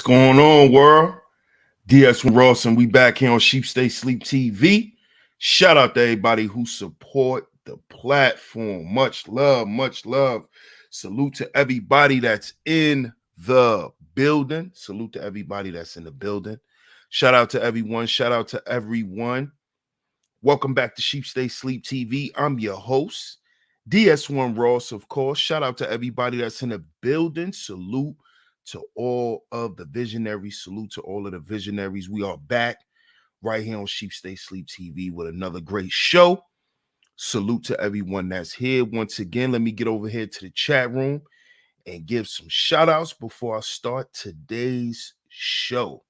going on, world? DS1 Ross, and we back here on Sheep Stay Sleep TV. Shout out to everybody who support the platform. Much love, much love. Salute to everybody that's in the building. Salute to everybody that's in the building. Shout out to everyone. Shout out to everyone. Welcome back to Sheep Stay Sleep TV. I'm your host, DS1 Ross, of course. Shout out to everybody that's in the building. Salute to all of the visionaries. Salute to all of the visionaries. We are back right here on Sheep Stay Sleep TV with another great show. Salute to everyone that's here. Once again, let me get over here to the chat room and give some shout outs before I start today's show.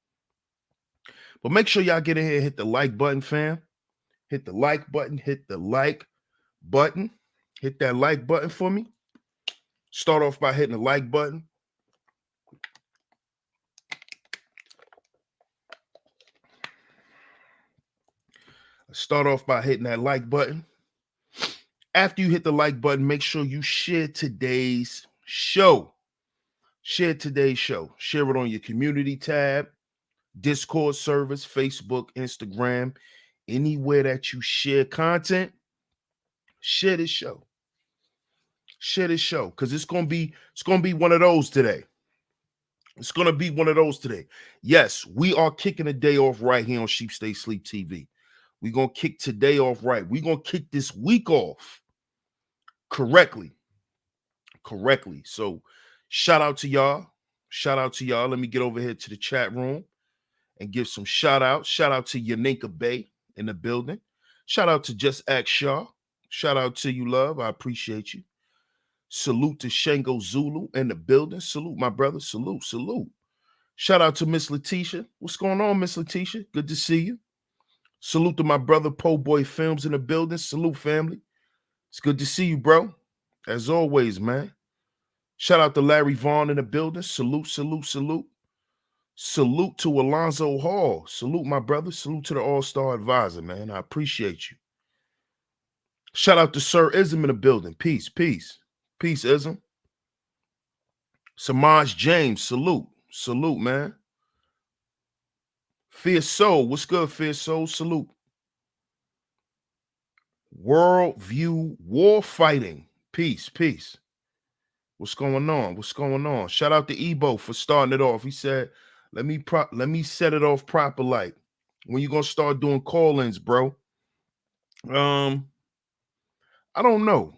But make sure y'all get in here, hit the like button, fam. Hit the like button, hit the like button. Hit that like button for me. Start off by hitting the like button. Start off by hitting that like button. After you hit the like button, make sure you share today's show. Share today's show. Share it on your community tab, Discord servers, Facebook, Instagram, anywhere that you share content. Share this show. Share this show because it's gonna be one of those today. It's gonna be one of those today. Yes, we are kicking a day off right here on Sheep Stay Sleep TV. We're gonna kick today off right. We're gonna kick this week off correctly. So shout out to y'all. Shout out to y'all. Let me get over here to the chat room and give some shout out. Shout out to Yaninka Bay in the building. Shout out to Just Act Shaw. Shout out to you, love. I appreciate you. Salute to Shango Zulu in the building. Salute, my brother. Salute. Shout out to Miss Letitia. What's going on, Miss Letitia? Good to see you. Salute to my brother Po Boy Films in the building. Salute, family. It's good to see you, bro. As always, man. Shout out to Larry Vaughn in the building. Salute. Salute to Alonzo Hall. Salute, my brother. Salute to the All-Star Advisor, man. I appreciate you. Shout out to Sir Ism in the building. Peace. Ism. Samaj James. Salute, man. Fierce Soul. What's good, Fierce Soul? Salute. Worldview War Fighting. Peace. What's going on? Shout out to Ebo for starting it off. He said, let me set it off proper. Like, when you gonna start doing call-ins, bro? I don't know.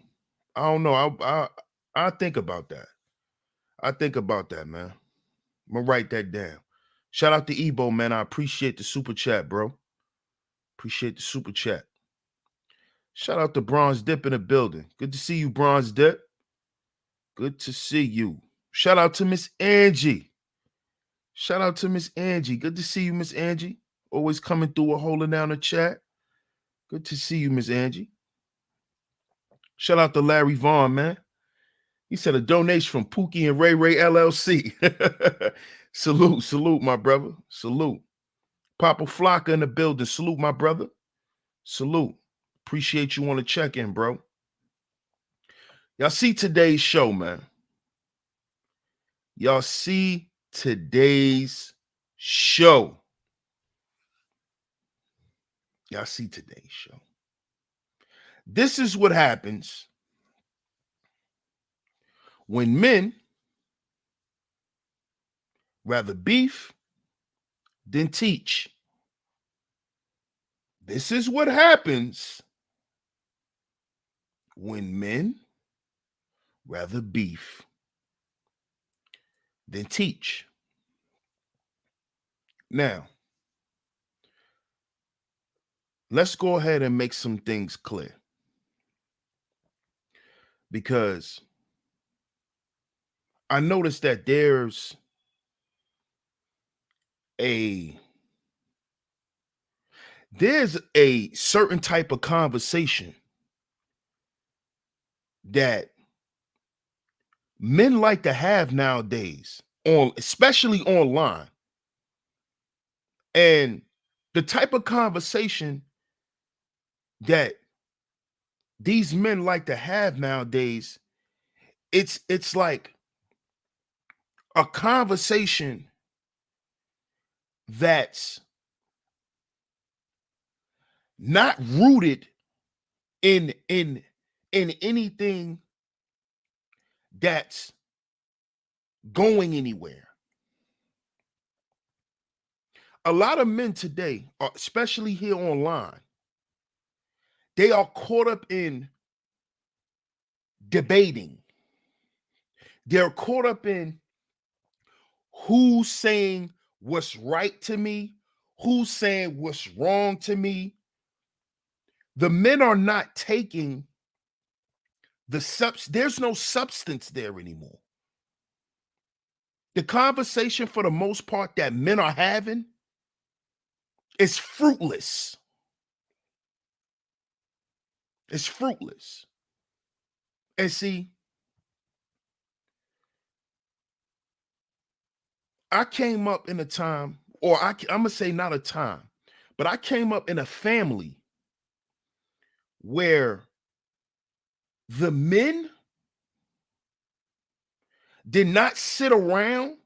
I think about that. Man. I'm gonna write that down. Shout out to Ebo, man. I appreciate the super chat, bro. Shout out to Bronze Dip in the building. Good to see you, Bronze Dip. Good to see you. Shout out to Miss Angie. Good to see you, Miss Angie. Always coming through or holding down the chat. Good to see you, Miss Angie. Shout out to Larry Vaughn, man. He said a donation from Pookie and Ray Ray LLC. Salute, my brother. Salute. Papa Flocka in the building. Salute, my brother. Salute. Appreciate you on the check-in, bro. Y'all see today's show, man. This is what happens when men rather beef than teach. This is what happens when men rather beef than teach. Now, let's go ahead and make some things clear. Because I noticed that there's a certain type of conversation that men like to have nowadays, especially online. And the type of conversation that these men like to have nowadays, it's like a conversation that's not rooted in anything that's going anywhere. A lot of men today, especially here online, they are caught up in debating. They're caught up in who's saying what's right to me, who's saying what's wrong to me. The men are not taking there's no substance there anymore. The conversation, for the most part, that men are having is fruitless. It's fruitless. And see, I came up in a time, or I'm going to say not a time, but I came up in a family where the men did not sit around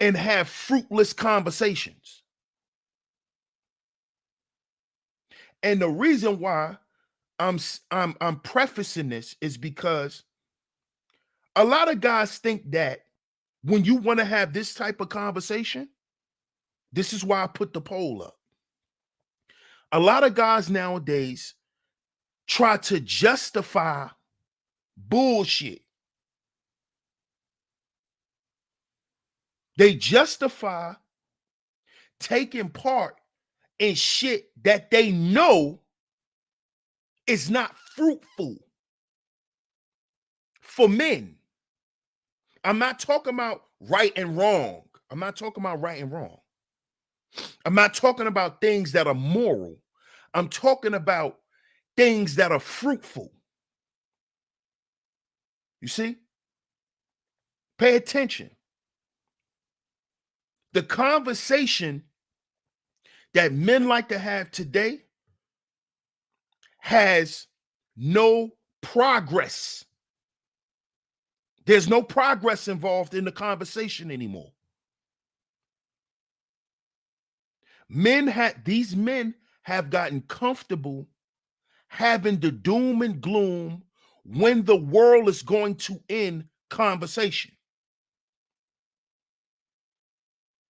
and have fruitless conversations. And the reason why I'm prefacing this is because a lot of guys think that when you want to have this type of conversation, this is why I put the poll up. A lot of guys nowadays try to justify bullshit. They justify taking part in shit that they know is not fruitful for men. I'm not talking about right and wrong. I'm not talking about right and wrong. I'm not talking about things that are moral. I'm talking about things that are fruitful. You see? Pay attention. The conversation that men like to have today has no progress. There's no progress involved in the conversation anymore. These men have gotten comfortable having the doom and gloom when the world is going to end conversation.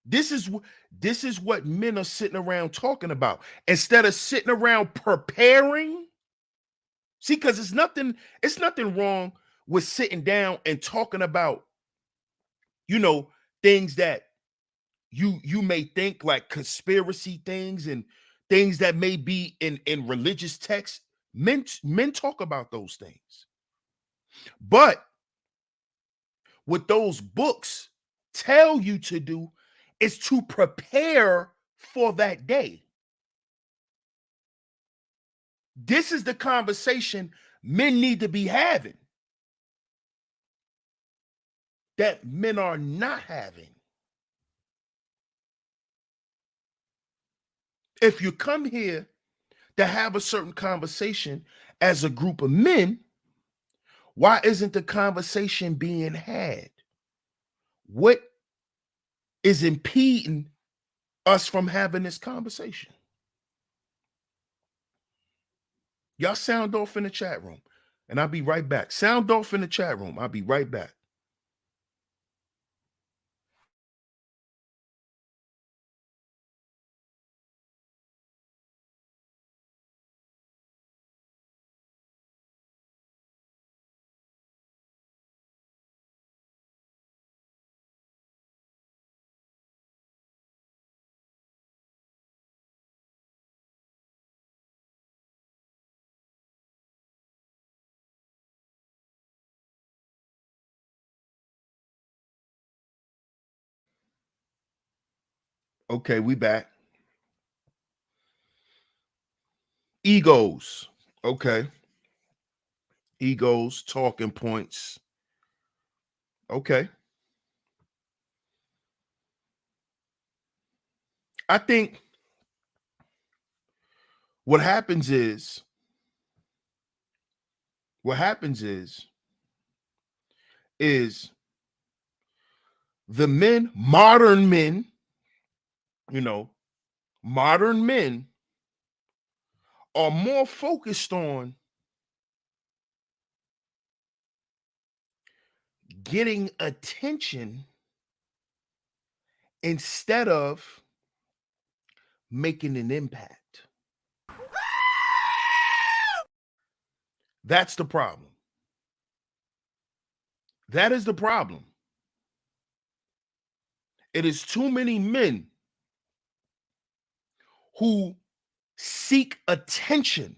This is what men are sitting around talking about instead of sitting around preparing. See, because it's nothing wrong with sitting down and talking about, things that you may think like conspiracy things and things that may be in religious texts. Men talk about those things. But what those books tell you to do is to prepare for that day. This is the conversation men need to be having that men are not having. If you come here to have a certain conversation as a group of men, why isn't the conversation being had? What is impeding us from having this conversation? Y'all sound off in the chat room, and I'll be right back. Sound off in the chat room. I'll be right back. Okay, we back. Egos. Okay. Egos, talking points. Okay. I think what happens is is the men, modern men, You know, modern men are more focused on getting attention instead of making an impact. That's the problem. That is the problem. It is too many men who seek attention.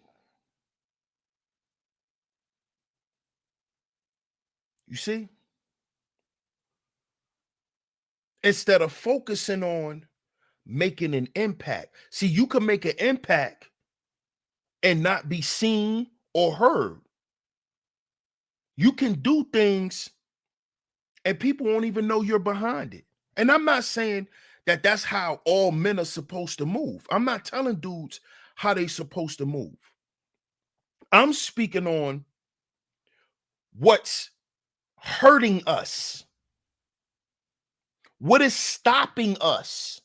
You see? Instead of focusing on making an impact. See, you can make an impact and not be seen or heard. You can do things and people won't even know you're behind it. And I'm not saying that that's how all men are supposed to move. I'm not telling dudes how they supposed to move. I'm speaking on what's hurting us. What is stopping us?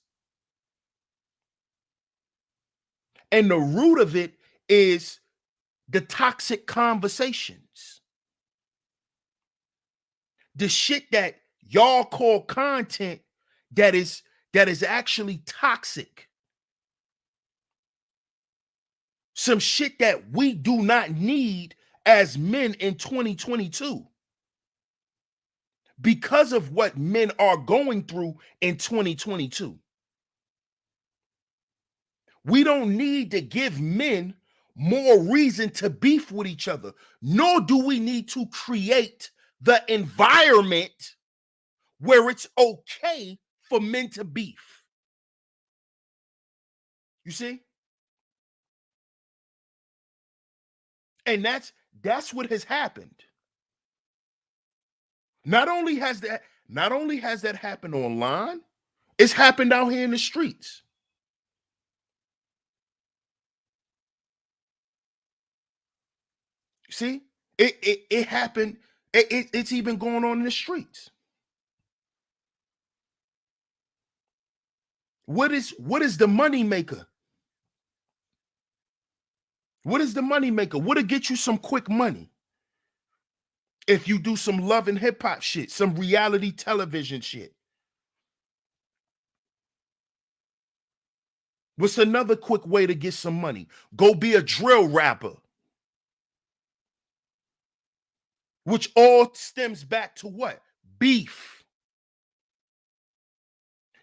And the root of it is the toxic conversations. The shit that y'all call content that is actually toxic. Some shit that we do not need as men in 2022 because of what men are going through in 2022. We don't need to give men more reason to beef with each other, nor do we need to create the environment where it's okay for men to beef. You see? And that's what has happened. Not only has that happened online, it's happened out here in the streets. See, it happened. It's even going on in the streets. What is the money maker? What is the money maker? What'll get you some quick money? If you do some love and hip hop shit, some reality television shit. What's another quick way to get some money? Go be a drill rapper. Which all stems back to what? Beef.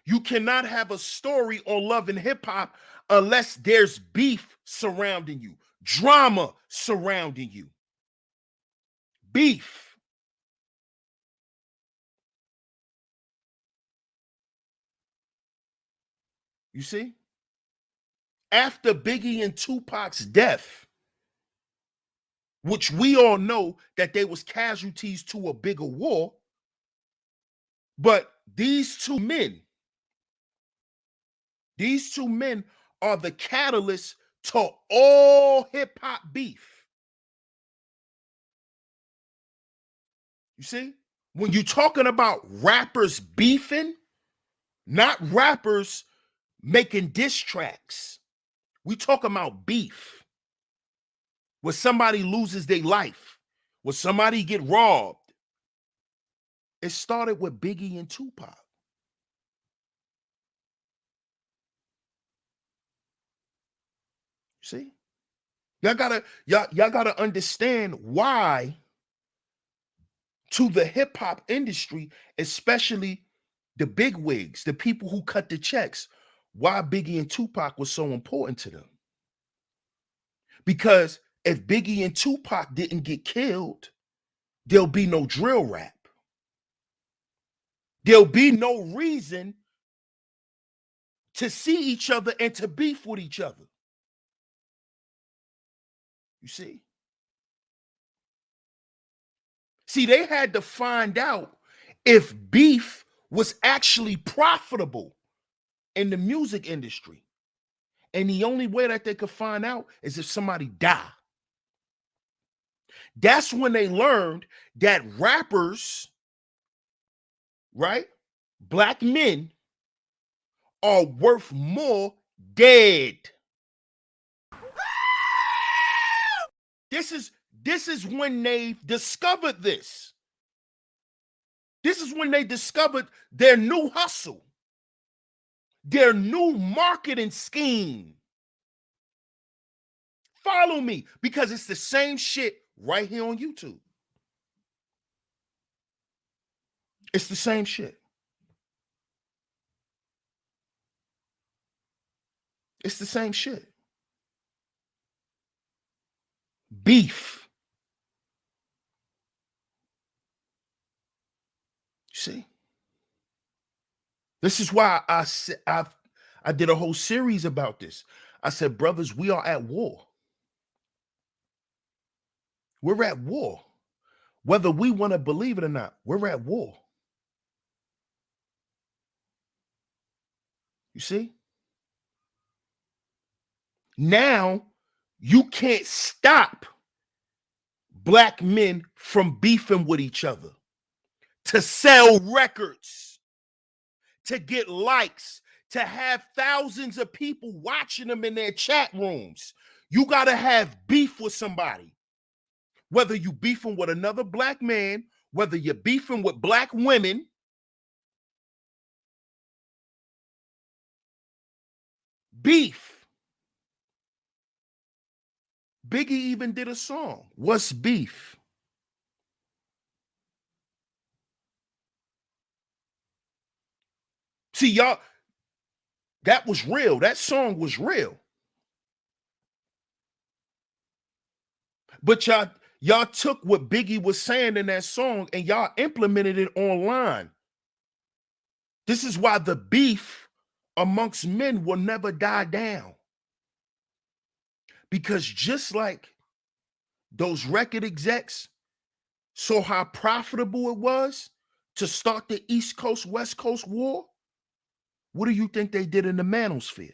You cannot have a story on love and hip hop unless there's beef surrounding you, drama surrounding you. Beef. You see? After Biggie and Tupac's death, which we all know that they was casualties to a bigger war, but these two men are the catalyst to all hip hop beef. You see? When you're talking about rappers beefing, not rappers making diss tracks. We talking about beef. Where somebody loses their life, where somebody get robbed. It started with Biggie and Tupac. See? Y'all gotta understand why to the hip hop industry, especially the big wigs, the people who cut the checks, why Biggie and Tupac was so important to them. Because if Biggie and Tupac didn't get killed, there'll be no drill rap. There'll be no reason to see each other and to beef with each other. You see? See, they had to find out if beef was actually profitable in the music industry. And the only way that they could find out is if somebody died. That's when they learned that rappers, right, black men, are worth more dead. This is when they discovered this. This is when they discovered their new hustle, their new marketing scheme. Follow me, because it's the same shit right here on YouTube. It's the same shit. It's the same shit. Beef. See? This is why I did a whole series about this. I said, brothers, we are at war. We're at war. Whether we want to believe it or not, we're at war. You see? Now, you can't stop black men from beefing with each other, to sell records, to get likes, to have thousands of people watching them in their chat rooms. You got to have beef with somebody. Whether you beefing with another black man, whether you're beefing with black women, beef. Biggie even did a song, What's Beef? See, y'all, that was real. That song was real. But y'all took what Biggie was saying in that song and y'all implemented it online. This is why the beef amongst men will never die down. Because just like those record execs saw how profitable it was to start the East Coast, West Coast war, what do you think they did in the manosphere?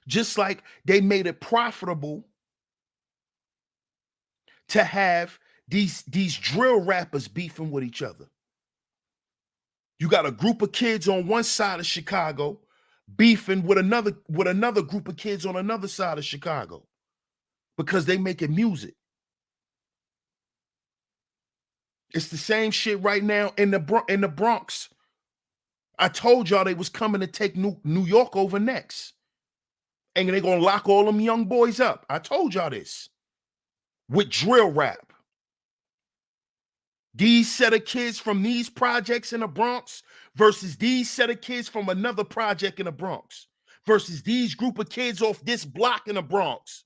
Just like they made it profitable to have these drill rappers beefing with each other. You got a group of kids on one side of Chicago beefing with another group of kids on another side of Chicago because they making music. It's the same shit right now in the Bronx. I told y'all they was coming to take New York over next. And they're going to lock all them young boys up. I told y'all this. With drill rap. These set of kids from these projects in the Bronx versus these set of kids from another project in the Bronx versus these group of kids off this block in the Bronx.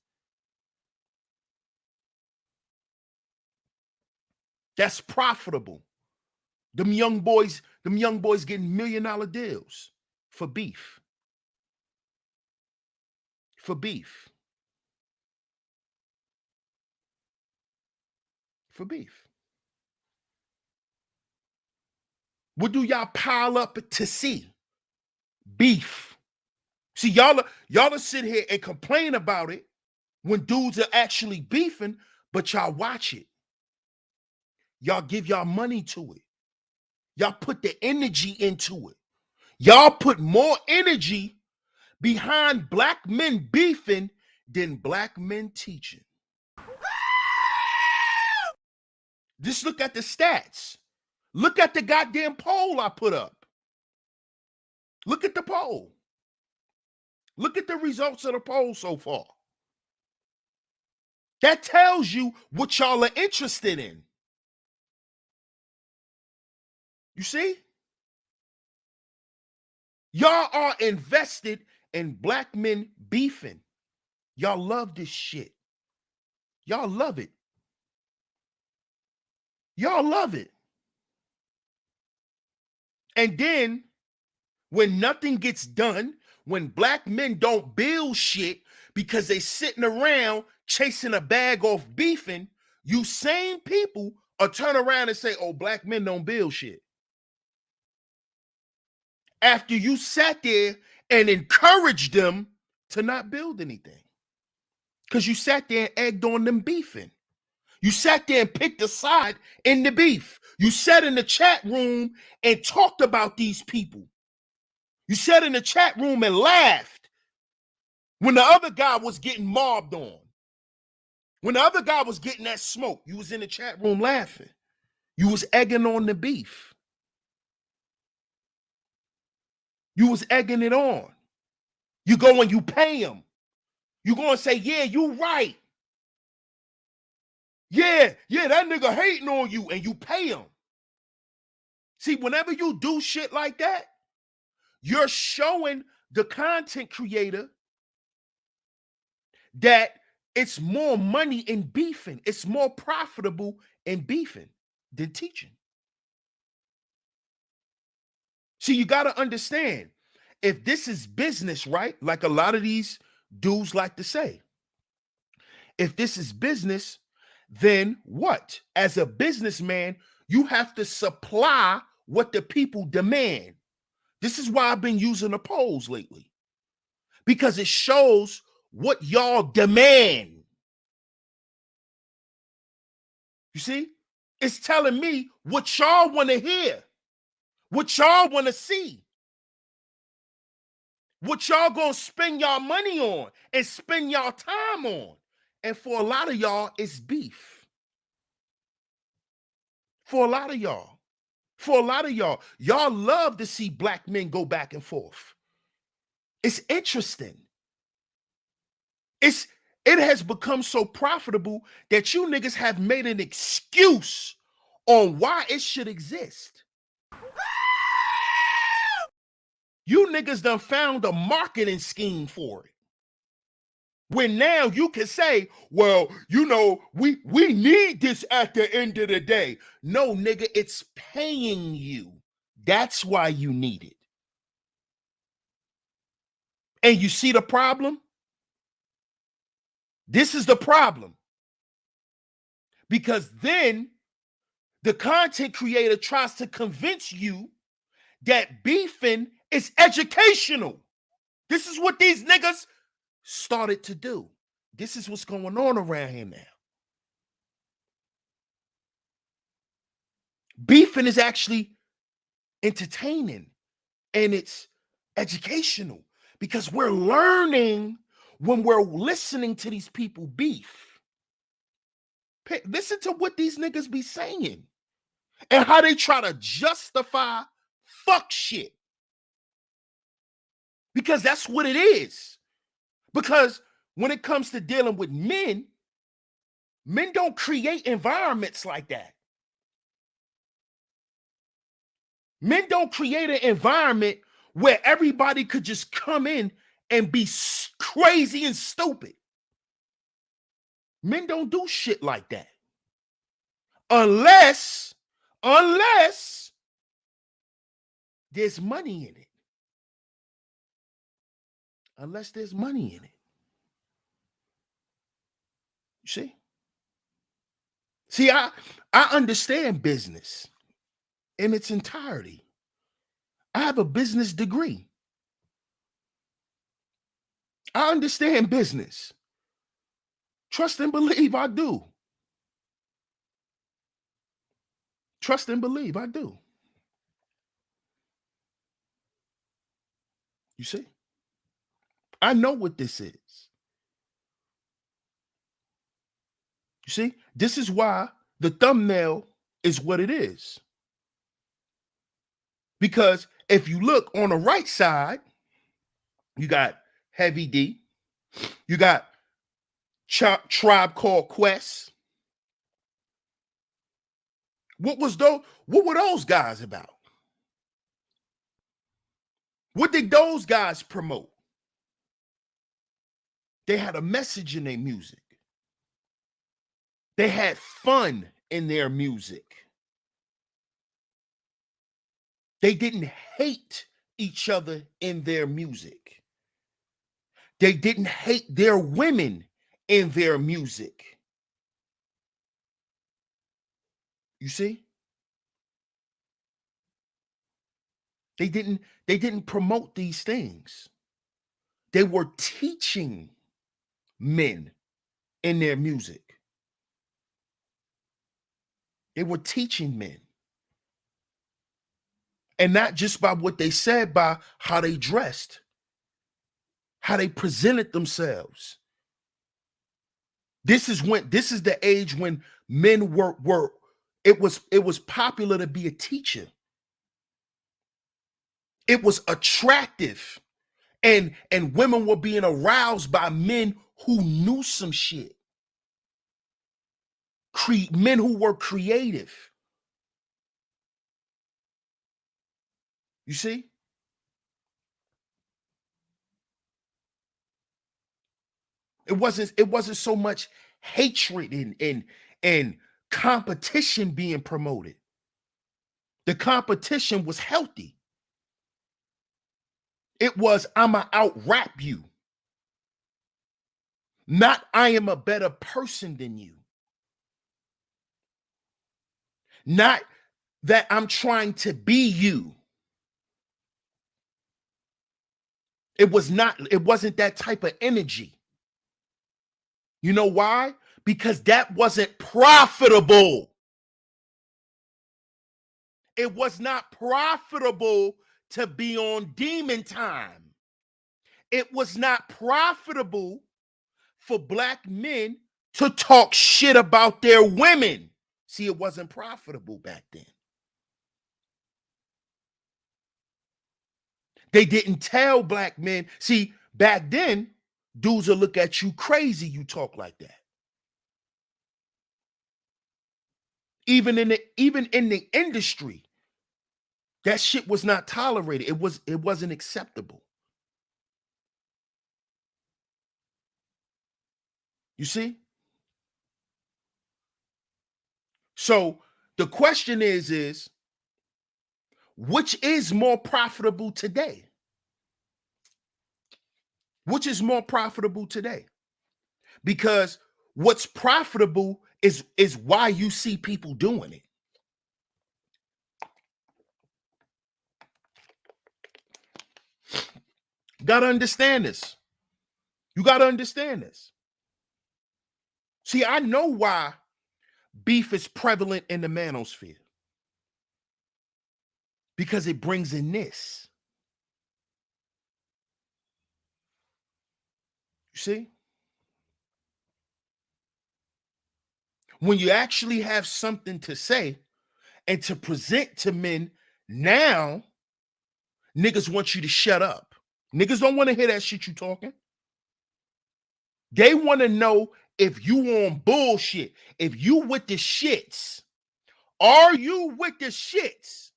That's profitable. Them young boys getting $1 million deals for beef. For beef. For beef. What do y'all pile up to see? Beef. See, y'all sit here and complain about it when dudes are actually beefing, but y'all watch it. Y'all give y'all money to it. Y'all put the energy into it. Y'all put more energy behind black men beefing than black men teaching. Just look at the stats. Look at the goddamn poll I put up. Look at the poll. Look at the results of the poll so far. That tells you what y'all are interested in. You see? Y'all are invested in black men beefing. Y'all love this shit. Y'all love it. Y'all love it. And then when nothing gets done, when black men don't build shit because they sitting around chasing a bag off beefing, you same people are turn around and say, oh, black men don't build shit. After you sat there and encouraged them to not build anything. Because you sat there and egged on them beefing. You sat there and picked a side in the beef. You sat in the chat room and talked about these people. You sat in the chat room and laughed when the other guy was getting mobbed on. When the other guy was getting that smoke, you was in the chat room laughing. You was egging on the beef. You was egging it on. You go and you pay him. You go and say, yeah, you right. Yeah, that nigga hating on you, and you pay him. See, whenever you do shit like that, you're showing the content creator that it's more money in beefing. It's more profitable in beefing than teaching. See, you got to understand, if this is business, right? Like a lot of these dudes like to say, if this is business, then what? As a businessman, you have to supply what the people demand. This is why I've been using the polls lately, because it shows what y'all demand. You see? It's telling me what y'all want to hear, what y'all want to see, what y'all gonna spend y'all money on and spend y'all time on. And for a lot of y'all, it's beef. For a lot of y'all. For a lot of y'all love to see black men go back and forth. It's interesting. It has become so profitable that you niggas have made an excuse on why it should exist. You niggas done found a marketing scheme for it. When now you can say, well, you know, we need this at the end of the day. No, nigga, it's paying you. That's why you need it. And you see the problem? This is the problem. Because then the content creator tries to convince you that beefing is educational. This is what these niggas started to do. This is what's going on around here now. Beefing is actually entertaining and it's educational because we're learning when we're listening to these people beef. Listen to what these niggas be saying and how they try to justify fuck shit. Because that's what it is. Because when it comes to dealing with men don't create environments like that. Men don't create an environment where everybody could just come in and be crazy and stupid. Men don't do shit like that. Unless there's money in it. Unless there's money in it. You see? See, I understand business in its entirety. I have a business degree. I understand business. Trust and believe I do. Trust and believe I do. You see? I know what this is. You see? This is why the thumbnail is what it is. Because if you look on the right side, you got Heavy D. You got Tribe Called Quest. What were those guys about? What did those guys promote? They had a message in their music. They had fun in their music. They didn't hate each other in their music. They didn't hate their women in their music. You see? They didn't promote these things. They were teaching men in their music. They were teaching men. And not just by what they said, by how they dressed, how they presented themselves. This is the age when men were it was popular to be a teacher. It was attractive. And women were being aroused by men who knew some shit. Men who were creative. You see? It wasn't so much hatred and competition being promoted. The competition was healthy. It was, I'ma out rap you. Not, I am a better person than you. Not that I'm trying to be you. It wasn't that type of energy. You know why? Because that wasn't profitable. It was not profitable to be on demon time. It was not profitable for black men to talk shit about their women. See, it wasn't profitable back then. They didn't tell black men. See, back then, dudes will look at you crazy, you talk like that. Even in the industry, that shit was not tolerated. It wasn't acceptable. You see? So the question is which is more profitable today? Which is more profitable today? Because what's profitable is why you see people doing it. You gotta understand this. You gotta understand this. See, I know why beef is prevalent in the manosphere. Because it brings in this. You see? When you actually have something to say and to present to men, now niggas want you to shut up. Niggas don't want to hear that shit you talking. They want to know if you on bullshit. If you with the shits. Are you with the shits?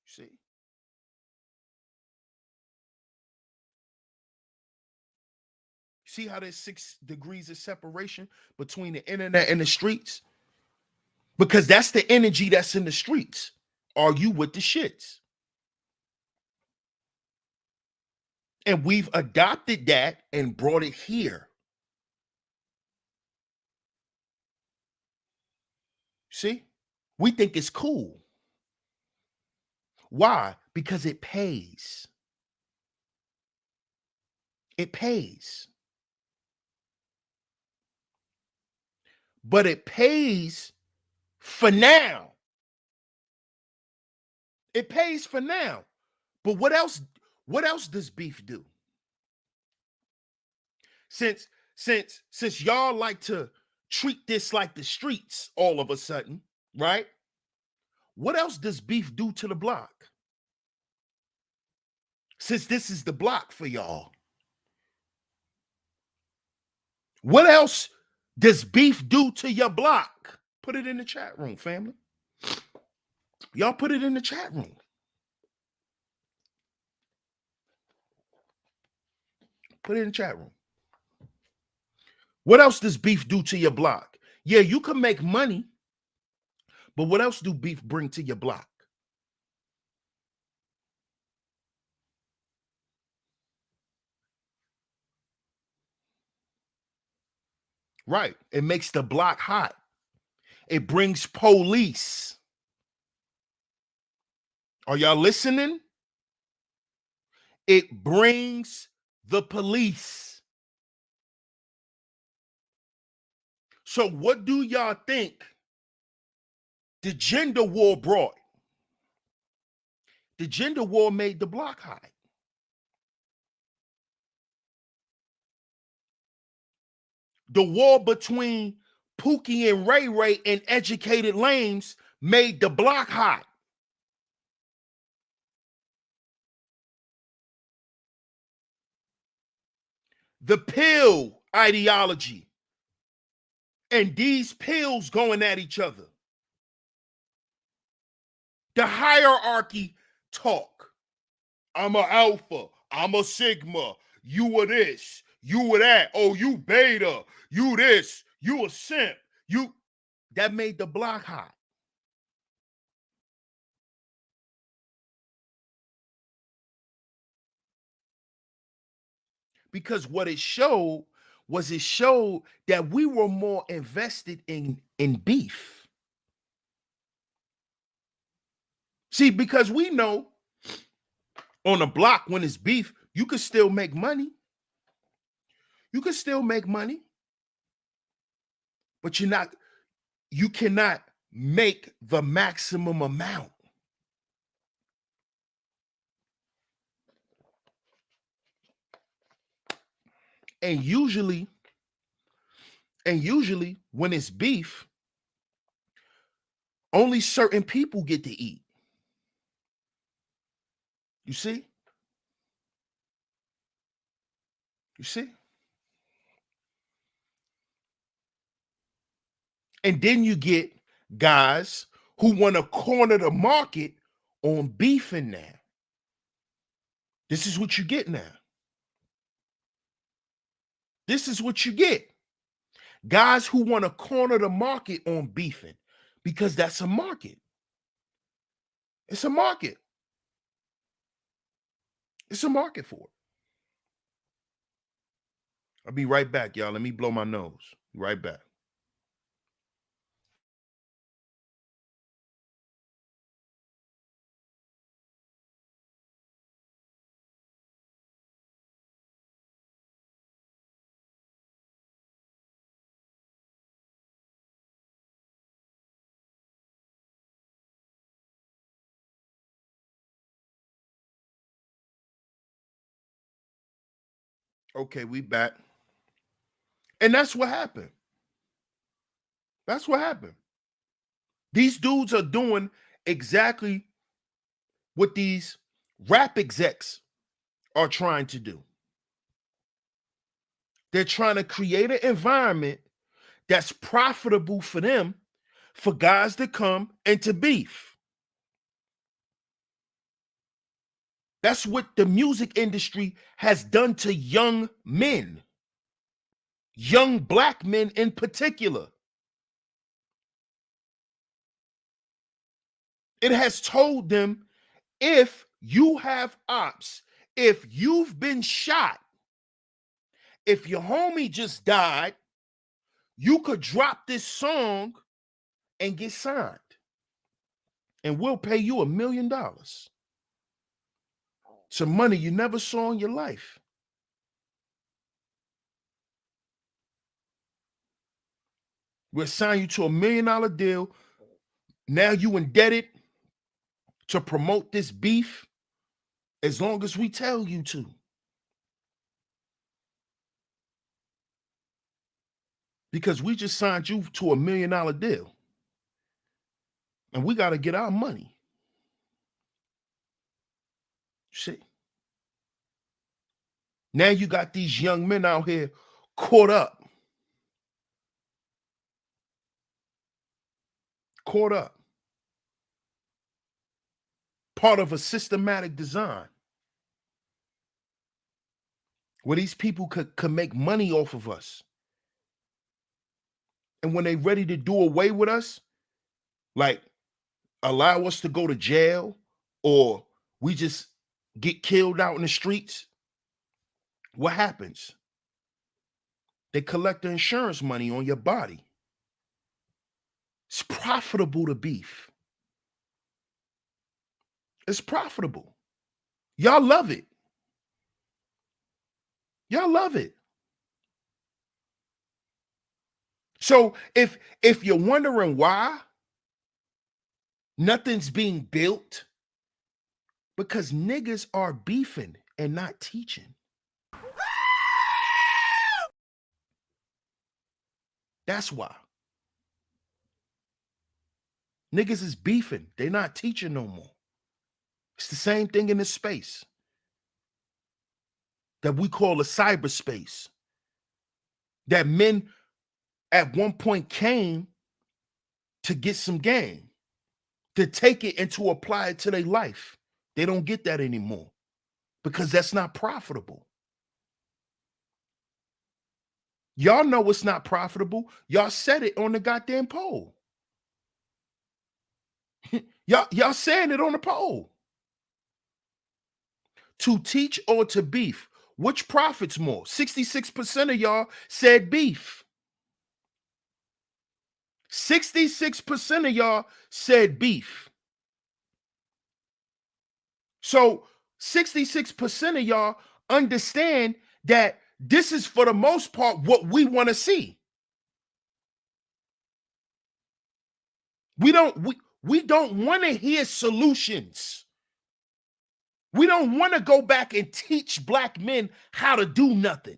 See? See how there's 6 degrees of separation between the internet and the streets? Because that's the energy that's in the streets. Are you with the shits? And we've adopted that and brought it here. See? We think it's cool. Why? Because it pays. It pays. But it pays for now. It pays for now. But what else does beef do? Since y'all like to treat this like the streets all of a sudden, right? What else does beef do to the block? Since this is the block for y'all. What else does beef do to your block? Put it in the chat room, family. Y'all put it in the chat room. Put it in the chat room. What else does beef do to your block? Yeah, you can make money, but what else do beef bring to your block? Right. It makes the block hot. It brings police. Are y'all listening? It brings the police. So what do y'all think the gender war brought? The gender war made the block high. The war between Pookie and Ray Ray and educated lames made the block hot. The pill ideology and these pills going at each other. The hierarchy talk. I'm a alpha. I'm a sigma. You are this. You are that. Oh, you beta. You this. You a simp. You. That made the block hot. Because what it showed was it showed that we were more invested in beef. See, because we know on the block when it's beef, you can still make money. You can still make money, but you cannot make the maximum amount. And usually when it's beef, only certain people get to eat. You see? You see? And then you get guys who want to corner the market on beefing now. This is what you get now. This is what you get. Guys who want to corner the market on beefing because that's a market. It's a market. It's a market for it. I'll be right back, y'all. Let me blow my nose. Be right back. Okay, we back. And that's what happened. That's what happened. These dudes are doing exactly what these rap execs are trying to do. They're trying to create an environment that's profitable for them, for guys to come into beef. That's what the music industry has done to young men, young black men in particular. It has told them, if you have ops, if you've been shot, if your homie just died, you could drop this song and get signed. And we'll pay you $1 million. Some money you never saw in your life. We'll sign you to $1 million deal. Now you indebted to promote this beef as long as we tell you to. Because we just signed you to $1 million deal. And we got to get our money. See? Now you got these young men out here caught up. Caught up. Part of a systematic design where these people could make money off of us. And when they ready to do away with us, like allow us to go to jail or we just get killed out in the streets, what happens? They collect the insurance money on your body. It's profitable to beef. It's profitable. Y'all love it. Y'all love it. So if you're wondering why nothing's being built, because niggas are beefing and not teaching. That's why. Niggas is beefing. They're not teaching no more. It's the same thing in this space that we call a cyberspace. That men at one point came to get some game, to take it and to apply it to their life. They don't get that anymore because that's not profitable. Y'all know it's not profitable. Y'all said it on the goddamn poll. Y'all saying it on the poll. To teach or to beef, which profits more? 66% of y'all said beef. 66% of y'all said beef. So 66% of y'all understand that this is for the most part what we want to see. We don't want to hear solutions. We don't want to go back and teach black men how to do nothing,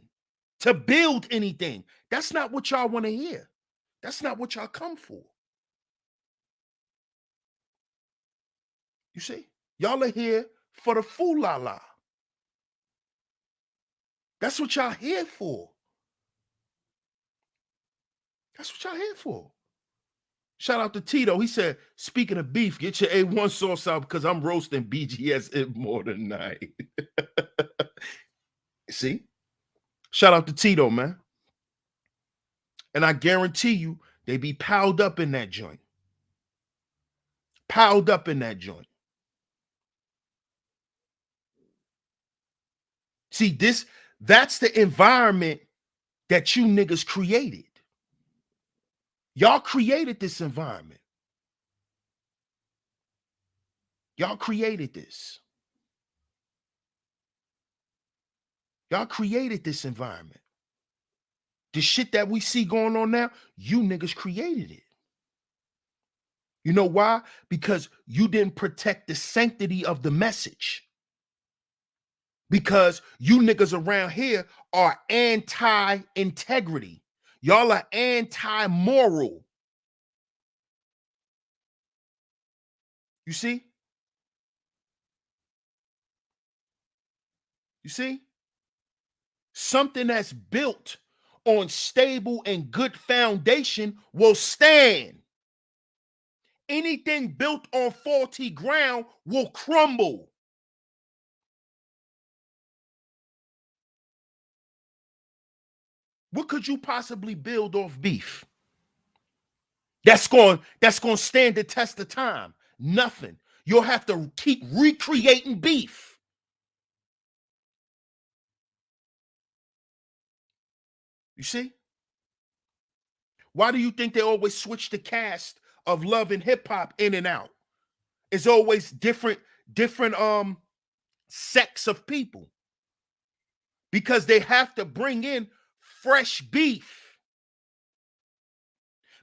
to build anything. That's not what y'all want to hear. That's not what y'all come for. You see? Y'all are here for the fool-la-la. That's what y'all here for. That's what y'all here for. Shout out to Tito. He said, speaking of beef, get your A1 sauce out because I'm roasting BGS in more tonight. See? Shout out to Tito, man. And I guarantee you, they be piled up in that joint. Piled up in that joint. See, that's the environment that you niggas created. Y'all created this environment. Y'all created this. Y'all created this environment. The shit that we see going on now, you niggas created it. You know why? Because you didn't protect the sanctity of the message. Because you niggas around here are anti-integrity. Y'all are anti-moral. You see? You see? Something that's built on stable and good foundation will stand. Anything built on faulty ground will crumble. What could you possibly build off beef? That's going to stand the test of time. Nothing. You'll have to keep recreating beef. You see? Why do you think they always switch the cast of Love and Hip Hop in and out? It's always different sects of people. Because they have to bring in fresh beef.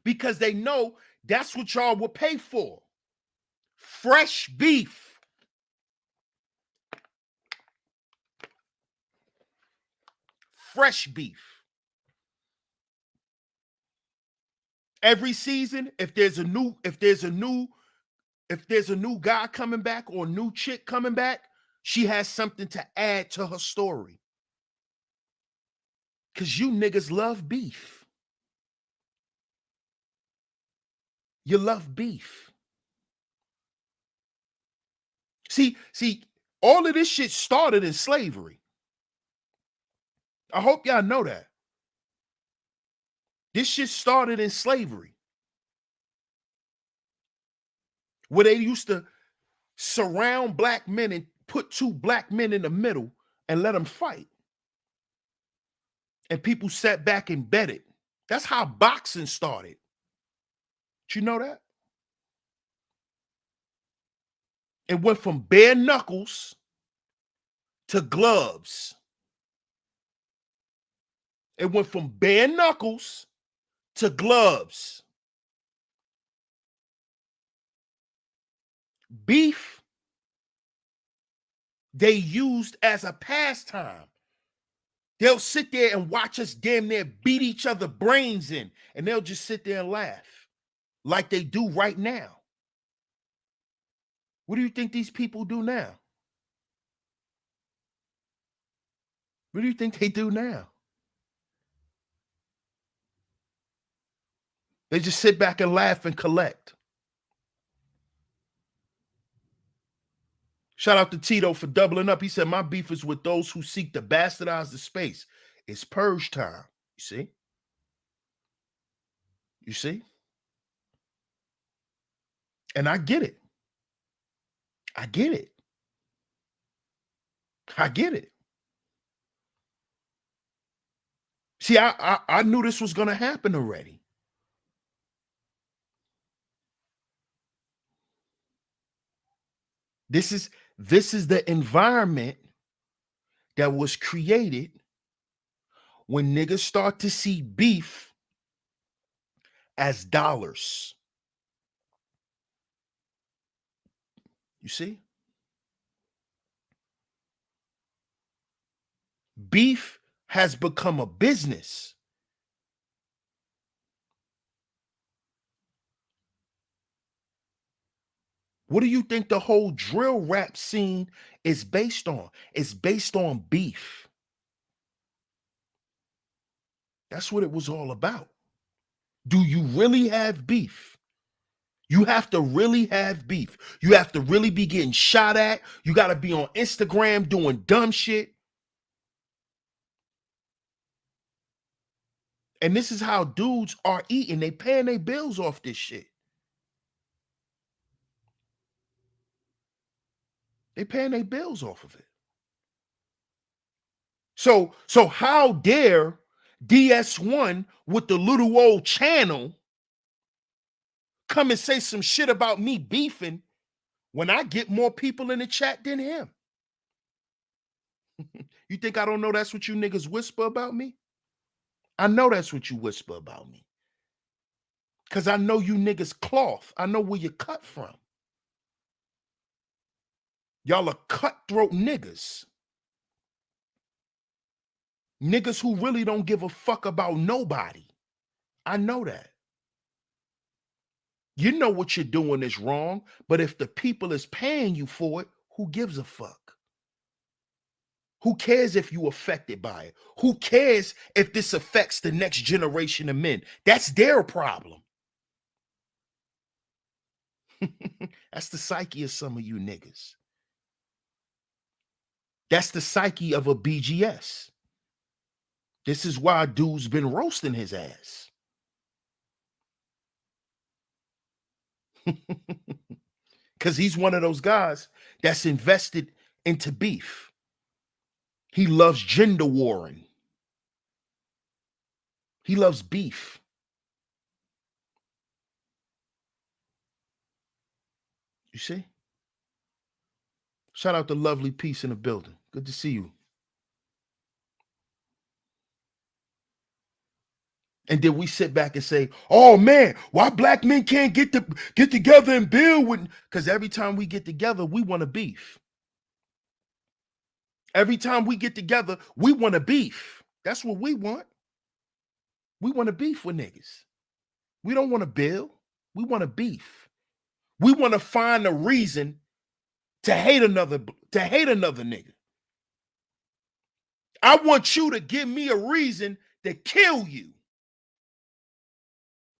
Because they know that's what y'all will pay for. Fresh beef. Fresh beef. Every season, if there's a new guy coming back or a new chick coming back, she has something to add to her story. Because you niggas love beef. You love beef. See, all of this shit started in slavery. I hope y'all know that. This shit started in slavery, where they used to surround black men and put two black men in the middle and let them fight. And people sat back and betted. That's how boxing started. Did you know that? It went from bare knuckles to gloves. It went from bare knuckles to gloves. Beef, they used as a pastime. They'll sit there and watch us damn near beat each other brains in, and they'll just sit there and laugh like they do right now. What do you think these people do now? What do you think they do now? They just sit back and laugh and collect. Shout out to Tito for doubling up. He said, my beef is with those who seek to bastardize the space. It's purge time. You see? You see? And I get it. I get it. I get it. See, I knew this was going to happen already. This is the environment that was created when niggas start to see beef as dollars. You see? Beef has become a business. What do you think the whole drill rap scene is based on? It's based on beef. That's what it was all about. Do you really have beef? You have to really have beef. You have to really be getting shot at. You got to be on Instagram doing dumb shit. And this is how dudes are eating. They paying their bills off this shit. They paying their bills off of it. So how dare DS1 with the little old channel come and say some shit about me beefing when I get more people in the chat than him? You think I don't know that's what you niggas whisper about me? I know that's what you whisper about me. Because I know you niggas cloth. I know where you cut from. Y'all are cutthroat niggas. Niggas who really don't give a fuck about nobody. I know that. You know what you're doing is wrong, but if the people is paying you for it, who gives a fuck? Who cares if you affected by it? Who cares if this affects the next generation of men? That's their problem. That's the psyche of some of you niggas. That's the psyche of a BGS. This is why dude's been roasting his ass. Because he's one of those guys that's invested into beef. He loves gender warring. He loves beef. You see? Shout out to Lovely Peace in the building. Good to see you. And then we sit back and say, oh man, why black men can't get together and build with, because every time we get together, we want to beef. Every time we get together, we want to beef. That's what we want. We want to beef with niggas. We don't want to build. We want to beef. We want to find a reason to hate another nigga. I want you to give me a reason to kill you.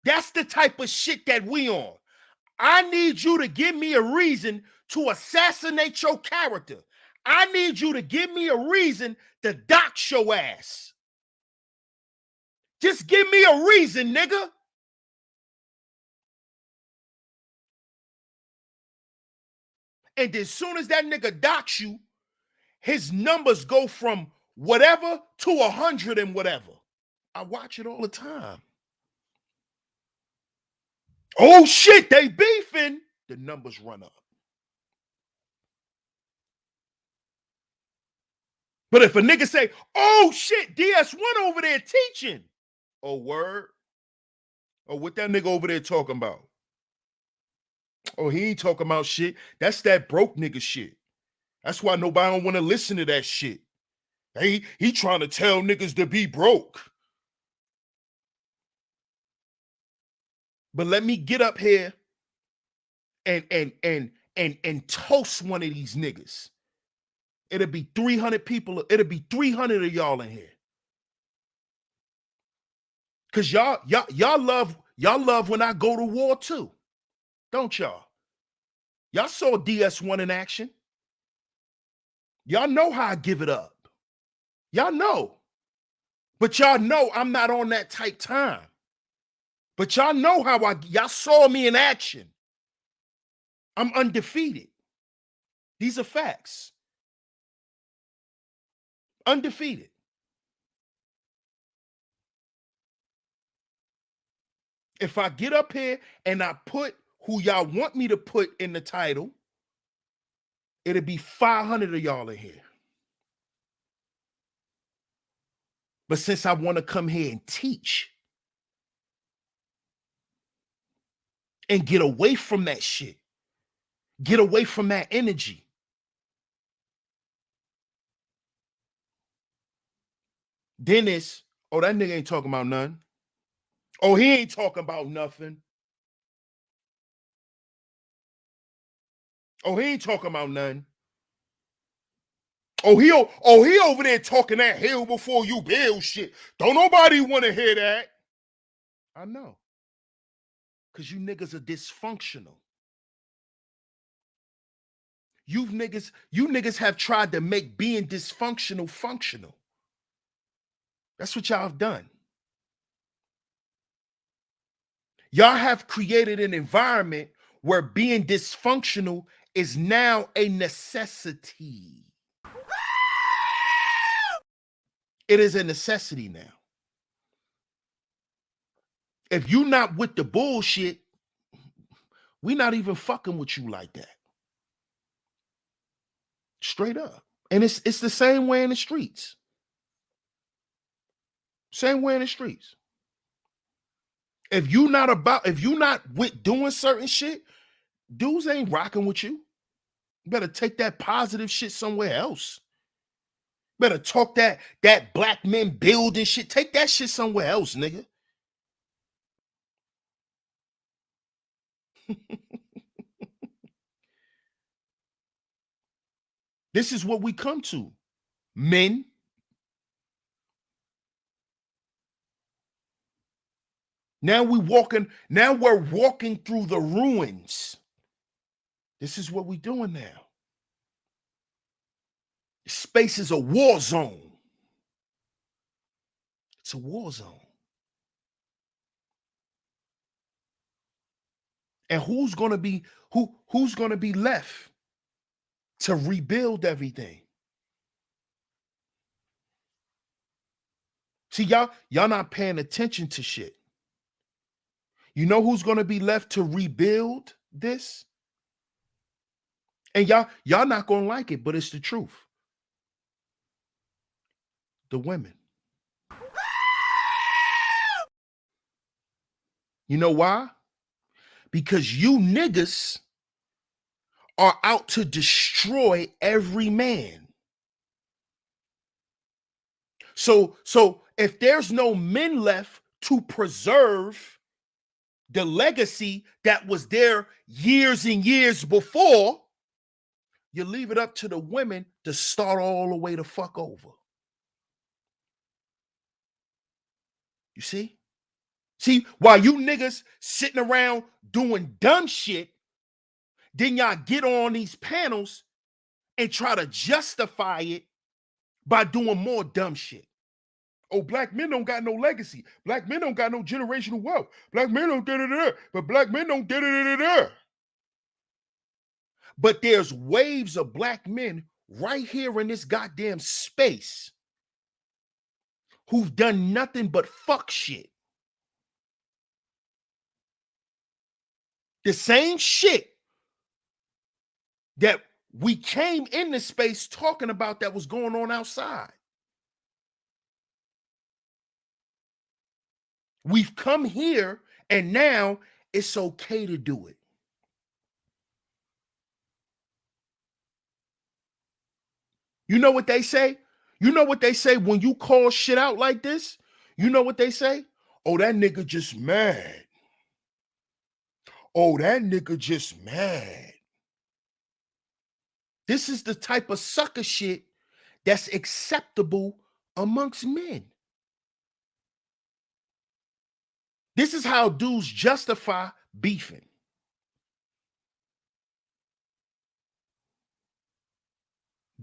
That's the type of shit that we on. I need you to give me a reason to assassinate your character. I need you to give me a reason to dox your ass. Just give me a reason, nigga. And as soon as that nigga dox you, his numbers go from whatever to 100 and whatever. I watch it all the time. Oh shit, they beefing. The numbers run up. But if a nigga say, oh shit, DS1 over there teaching. Oh, word. Oh, what that nigga over there talking about? Oh, he ain't talking about shit. That's that broke nigga shit. That's why nobody don't want to listen to that shit. He trying to tell niggas to be broke. But let me get up here and toast one of these niggas. It'll be 300 people. It'll be 300 of y'all in here. Cause y'all love when I go to war too, don't y'all? Y'all saw DS1 in action. Y'all know how I give it up. Y'all know. But y'all know I'm not on that type time. But y'all know how y'all saw me in action. I'm undefeated. These are facts. Undefeated. If I get up here and I put who y'all want me to put in the title, it'll be 500 of y'all in here. But since I want to come here and teach and get away from that shit, get away from that energy, then it's, oh, that nigga ain't talking about nothing. Oh, he ain't talking about nothing. Oh, he ain't talking about nothing. Oh, he over there talking that hell before you build shit. Don't nobody want to hear that. I know. Because you niggas are dysfunctional. You niggas have tried to make being dysfunctional functional. That's what y'all have done. Y'all have created an environment where being dysfunctional is now a necessity. It is a necessity now. If you not with the bullshit, we not even fucking with you like that. Straight up. And it's the same way in the streets. Same way in the streets. If you not with doing certain shit, dudes ain't rocking with you. You better take that positive shit somewhere else. Better talk that black men building shit. Take that shit somewhere else, nigga. This is what we come to. Men. Now we're walking through the ruins. This is what we're doing now. Space is a war zone. It's a war zone. And who's gonna be left to rebuild everything? See, y'all not paying attention to shit. You know who's gonna be left to rebuild this? And y'all not gonna like it, but it's the truth. The women. You know why? Because you niggas are out to destroy every man. So if there's no men left to preserve the legacy that was there years and years before, you leave it up to the women to start all the way the fuck over. You see? See, while you niggas sitting around doing dumb shit, then y'all get on these panels and try to justify it by doing more dumb shit. Oh, black men don't got no legacy. Black men don't got no generational wealth. Black men don't da-da-da-da. But black men don't da-da-da-da-da. But there's waves of black men right here in this goddamn space who've done nothing but fuck shit. The same shit that we came into space talking about that was going on outside. We've come here And now it's okay to do it. You know what they say? You know what they say when you call shit out like this? You know what they say? Oh, that nigga just mad. Oh, that nigga just mad. This is the type of sucker shit that's acceptable amongst men. This is how dudes justify beefing.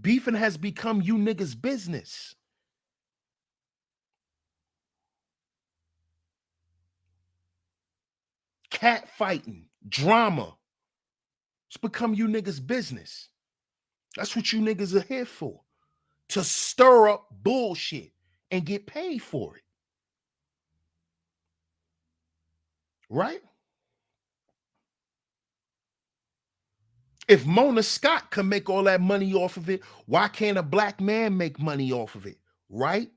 Beefing has become you niggas' business. Cat fighting, drama. It's become you niggas' business. That's what you niggas are here for. To stir up bullshit and get paid for it. Right? If Mona Scott can make all that money off of it, why can't a black man make money off of it? Right?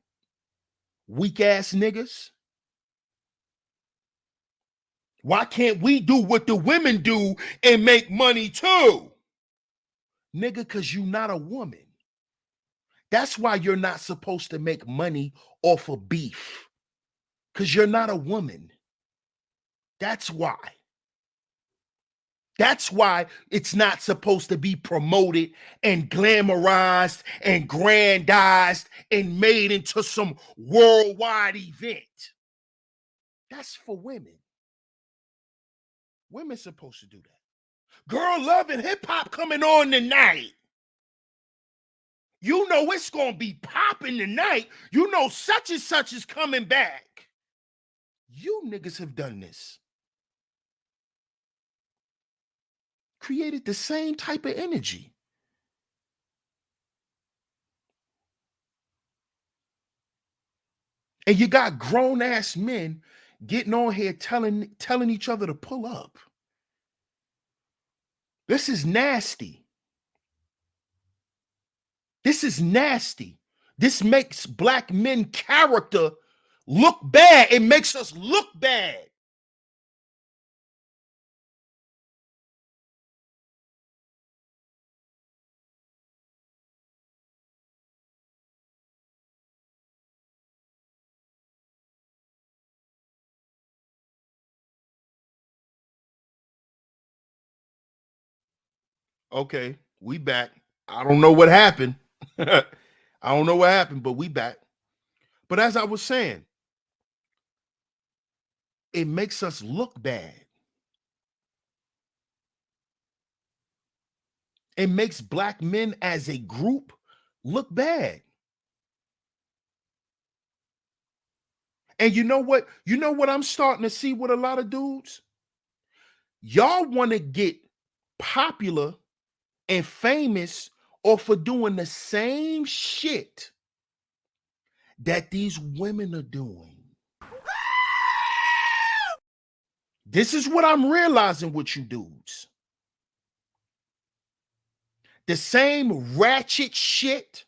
Weak ass niggas. Why can't we do what the women do and make money too? Nigga, because you're not a woman. That's why you're not supposed to make money off of beef. Because you're not a woman. That's why. That's why it's not supposed to be promoted and glamorized and grandized and made into some worldwide event. That's for women. Women's supposed to do that. Girl, love and hip hop coming on tonight. You know it's going to be popping tonight. You know such and such is coming back. You niggas have done this. Created the same type of energy. And you got grown ass men getting on here telling each other to pull up. This is nasty. This is nasty. This makes black men character look bad. It makes us look bad. Okay, we back. I don't know what happened. I don't know what happened, but we back. But as I was saying, it makes us look bad. It makes black men as a group look bad. And you know what? You know what I'm starting to see with a lot of dudes? Y'all want to get popular and famous or for doing the same shit that these women are doing. This is what I'm realizing with you dudes. The same ratchet shit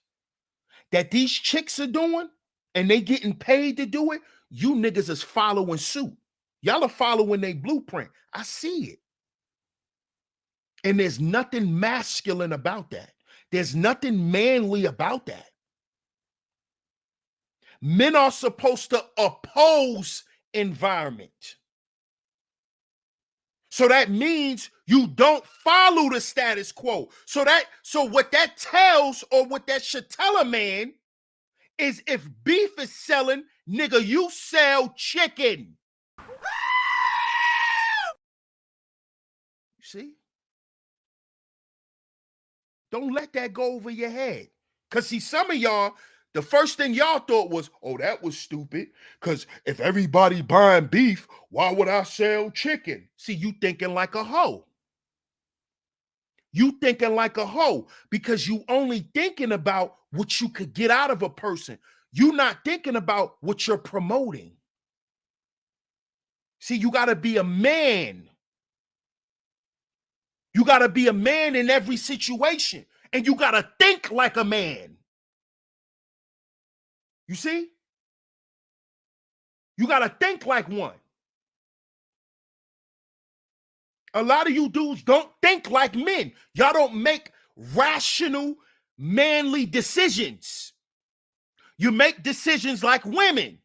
that these chicks are doing and they getting paid to do it, you niggas is following suit. Y'all are following their blueprint. I see it. And there's nothing masculine about that. There's nothing manly about that. Men are supposed to oppose environment. So that means you don't follow the status quo. So what that tells, or what that should tell a man, is if beef is selling, nigga, you sell chicken. You see? Don't let that go over your head. Because see, some of y'all, the first thing y'all thought was, oh, that was stupid. Because if everybody buying beef, why would I sell chicken? See, you thinking like a hoe. You thinking like a hoe because you only thinking about what you could get out of a person. You not thinking about what you're promoting. See, you got to be a man. You got to be a man in every situation. And you got to think like a man. You see? You got to think like one. A lot of you dudes don't think like men. Y'all don't make rational, manly decisions. You make decisions like women.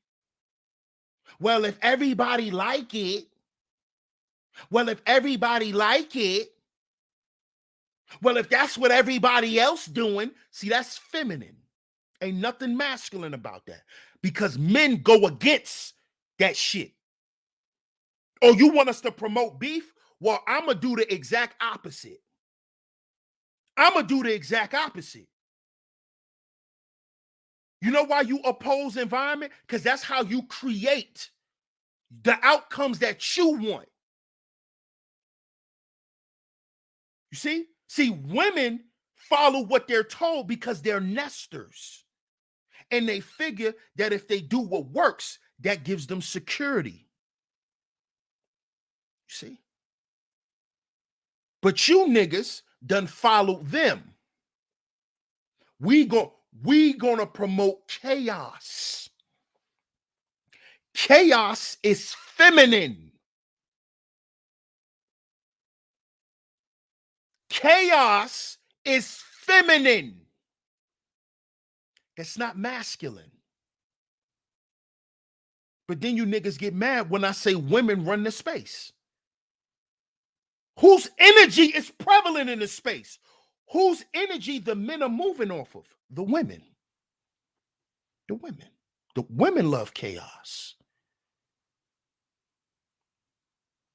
Well, if everybody like it, well, if everybody like it, well, if that's what everybody else doing, see, that's feminine. Ain't nothing masculine about that because men go against that shit. Oh, you want us to promote beef? Well, I'm going to do the exact opposite. I'm going to do the exact opposite. You know why you oppose environment? Because that's how you create the outcomes that you want. You see? See, women follow what they're told because they're nesters. And they figure that if they do what works, that gives them security. You see? But you niggas done follow them. We gonna promote chaos. Chaos is feminine. Chaos is feminine. It's not masculine. But then you niggas get mad when I say women run the space. Whose energy is prevalent in the space? Whose energy the men are moving off of? The women. The women. The women love chaos.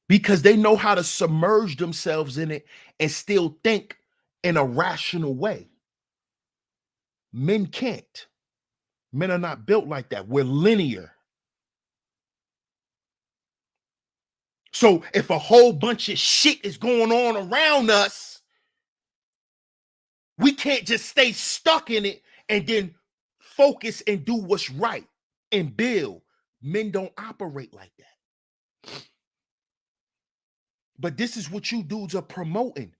Because they know how to submerge themselves in it and still think in a rational way. Men can't. Men are not built like that. We're linear. So if a whole bunch of shit is going on around us, we can't just stay stuck in it and then focus and do what's right and build. Men don't operate like that. But this is what you dudes are promoting.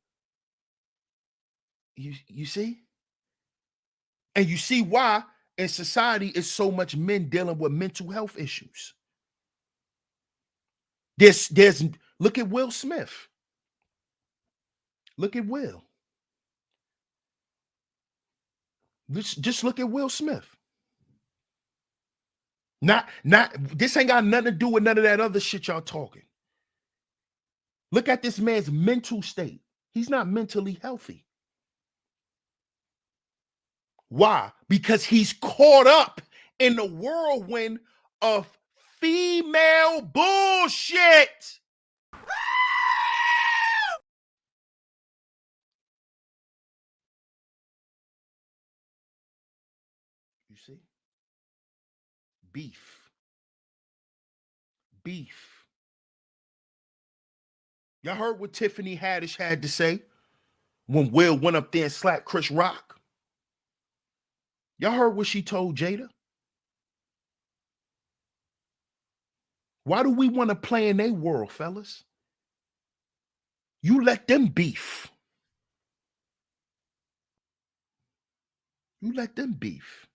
You see? And you see why in society is so much men dealing with mental health issues. There's look at Will Smith. Look at Will. Just look at Will Smith. Not this ain't got nothing to do with none of that other shit y'all talking. Look at this man's mental state. He's not mentally healthy. Why? Because he's caught up in the whirlwind of female bullshit. You see? Beef. Y'all heard what Tiffany Haddish had to say when Will went up there and slapped Chris Rock? Y'all heard what she told Jada? Why do we want to play in their world, fellas? You let them beef. You let them beef.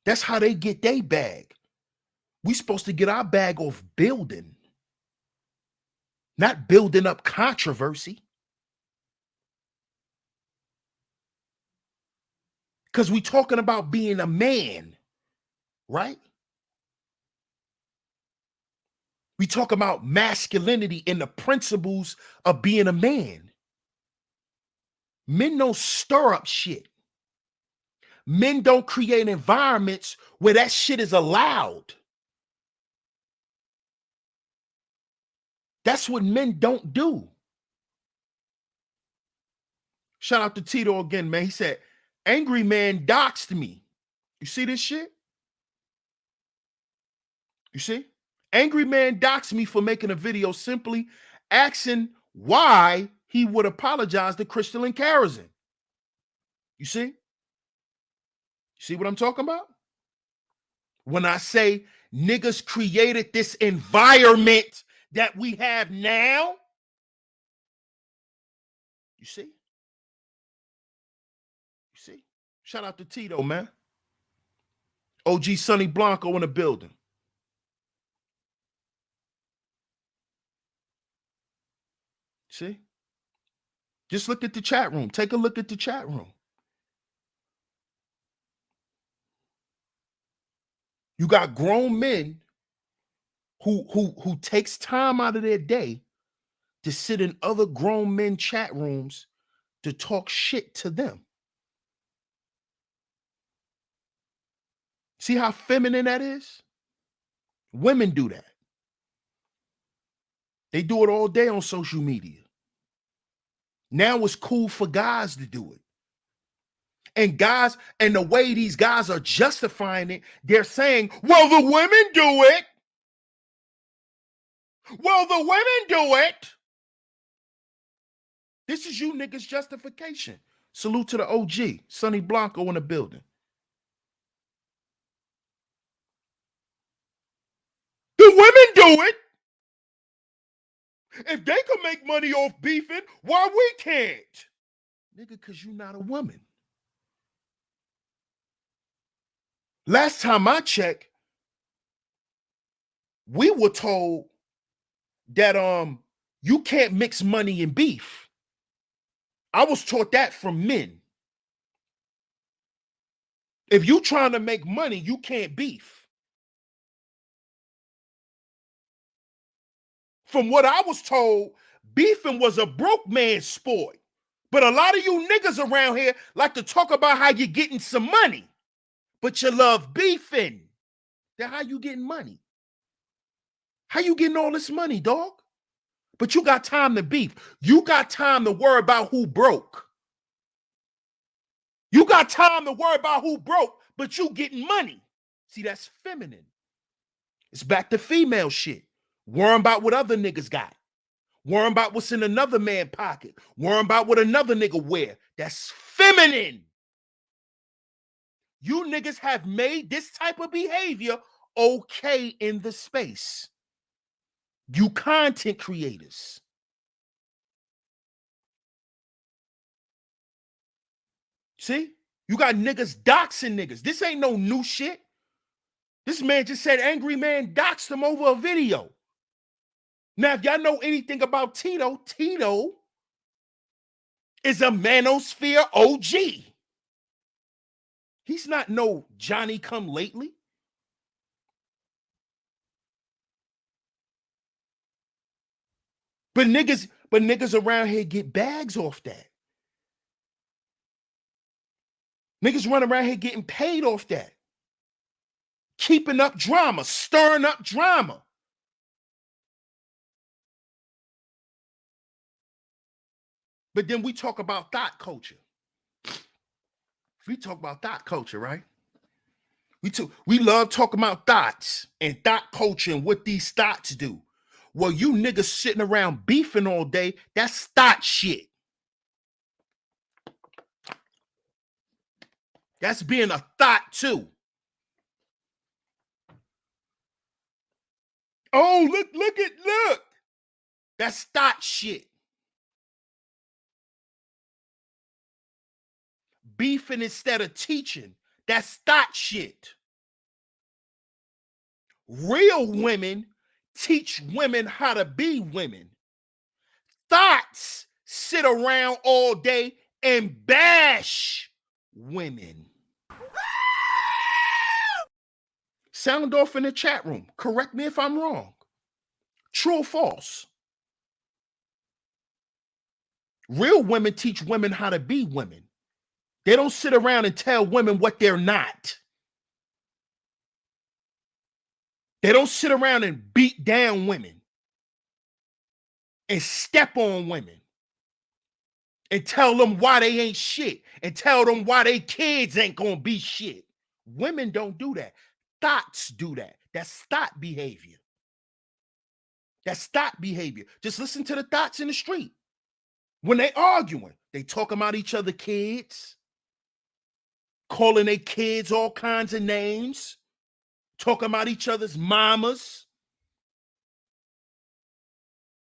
That's how they get their bag. We supposed to get our bag off building, not building up controversy. Because we talking about being a man, right? We talk about masculinity and the principles of being a man. Men don't stir up shit. Men don't create environments where that shit is allowed. That's what men don't do. Shout out to Tito again, man. He said, angry man doxed me. You see this shit? You see? Angry man doxed me for making a video simply asking why he would apologize to Crystal and Karazin. You see? You see what I'm talking about? When I say niggas created this environment that we have now, you see? You see? Shout out to Tito, man. OG Sonny Blanco in the building. See? Just look at the chat room. Take a look at the chat room. You got grown men who takes time out of their day to sit in other grown men chat rooms to talk shit to them. See how feminine that is? Women do that. They do it all day on social media. Now it's cool for guys to do it. And guys, and the way these guys are justifying it, they're saying, well, the women do it. Well, the women do it. This is you niggas' justification. Salute to the OG, Sonny Blanco in the building. The women do it. If they can make money off beefing, why we can't? Nigga, because you're not a woman. Last time I checked, we were told that you can't mix money and beef. I was taught that from men. If you trying to make money, you can't beef. From what I was told, beefing was a broke man's sport. But a lot of you niggas around here like to talk about how you're getting some money, but you love beefing. Then how you getting money? How you getting all this money, dog? But you got time to beef. You got time to worry about who broke. You got time to worry about who broke, but you getting money. See, that's feminine. It's back to female shit. Worrying about what other niggas got. Worrying about what's in another man's pocket. Worrying about what another nigga wear. That's feminine. You niggas have made this type of behavior okay in the space. You content creators. See? You got niggas doxing niggas. This ain't no new shit. This man just said Angry Man doxed him over a video. Now, if y'all know anything about Tito, Tito is a manosphere OG. He's not no Johnny come lately. But niggas around here get bags off that. Niggas run around here getting paid off that. Keeping up drama, stirring up drama. But then we talk about thought culture. We talk about thought culture, right? We love talking about thoughts and thought culture and what these thoughts do. Well, you niggas sitting around beefing all day, that's thought shit. That's being a thought too. Oh, look. That's thought shit. Beefing instead of teaching, that's thought shit. Real women teach women how to be women. Thoughts sit around all day and bash women. Sound off in the chat room. Correct me if I'm wrong. True or false? Real women teach women how to be women. They don't sit around and tell women what they're not. They don't sit around and beat down women and step on women and tell them why they ain't shit and tell them why they kids ain't gonna be shit. Women don't do that. Thoughts do that. That's thought behavior. That's thought behavior. Just listen to the thoughts in the street. When they arguing, they talk about each other kids, calling their kids all kinds of names, talking about each other's mamas.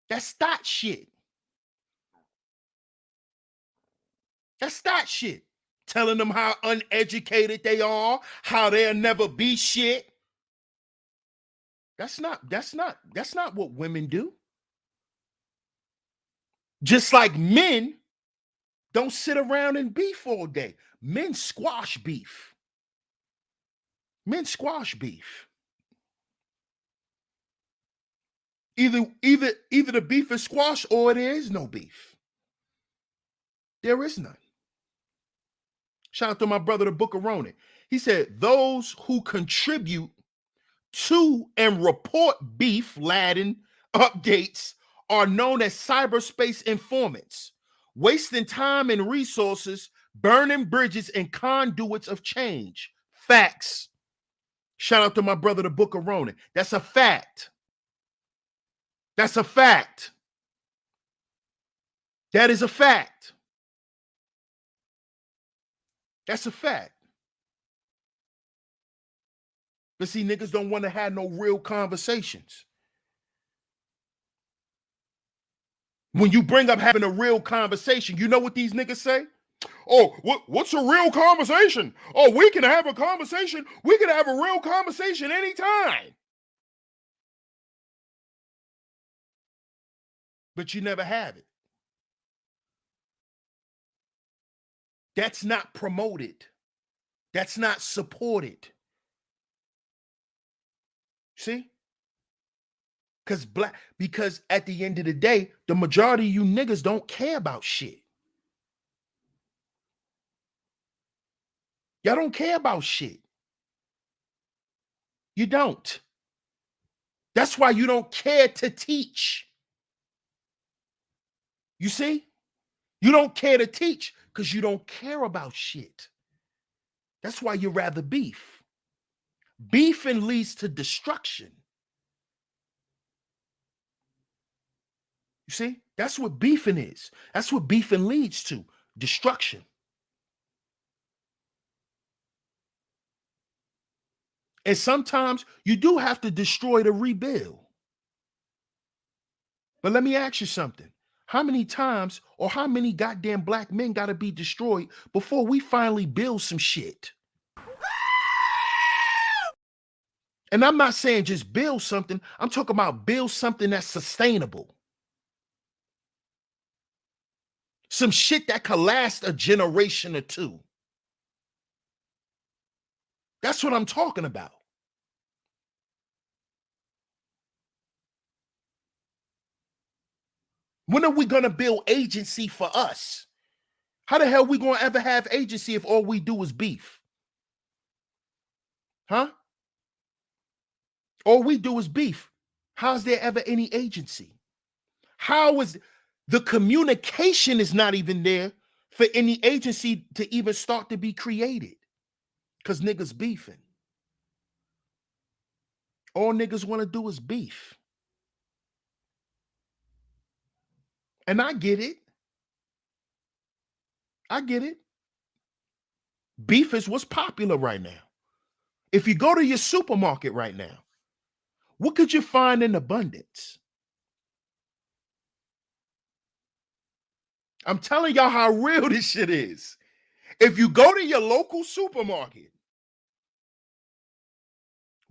That's thought shit. That's thought shit. Telling them how uneducated they are, how they'll never be shit. That's not what women do. Just like men don't sit around and beef all day. Men squash beef. Men squash beef. Either the beef is squashed or there is no beef. There is none. Shout out to my brother, the Book of Ronan. He said, those who contribute to and report beef laden updates are known as cyberspace informants, wasting time and resources, burning bridges and conduits of change. Facts. Shout out to my brother, the Book of Ronan. That's a fact. That's a fact. That is a fact. That's a fact. But see, niggas don't want to have no real conversations. When you bring up having a real conversation, you know what these niggas say? Oh, what's a real conversation? Oh, we can have a conversation. We can have a real conversation anytime. But you never have it. That's not promoted. That's not supported. See? Because at the end of the day, the majority of you niggas don't care about shit. Y'all don't care about shit. You don't. That's why you don't care to teach. You see? You don't care to teach because you don't care about shit. That's why you rather beef. Beefing leads to destruction. You see? That's what beefing is. That's what beefing leads to. Destruction. And sometimes you do have to destroy to rebuild. But let me ask you something. How many times or how many goddamn black men got to be destroyed before we finally build some shit? And I'm not saying just build something. I'm talking about build something that's sustainable. Some shit that could last a generation or two. That's what I'm talking about. When are we going to build agency for us? How the hell are we going to ever have agency if all we do is beef? Huh? All we do is beef. How's there ever any agency? How is the communication is not even there for any agency to even start to be created? Because niggas beefing. All niggas want to do is beef. And I get it. I get it. Beef is what's popular right now. If you go to your supermarket right now, what could you find in abundance? I'm telling y'all how real this shit is. If you go to your local supermarket,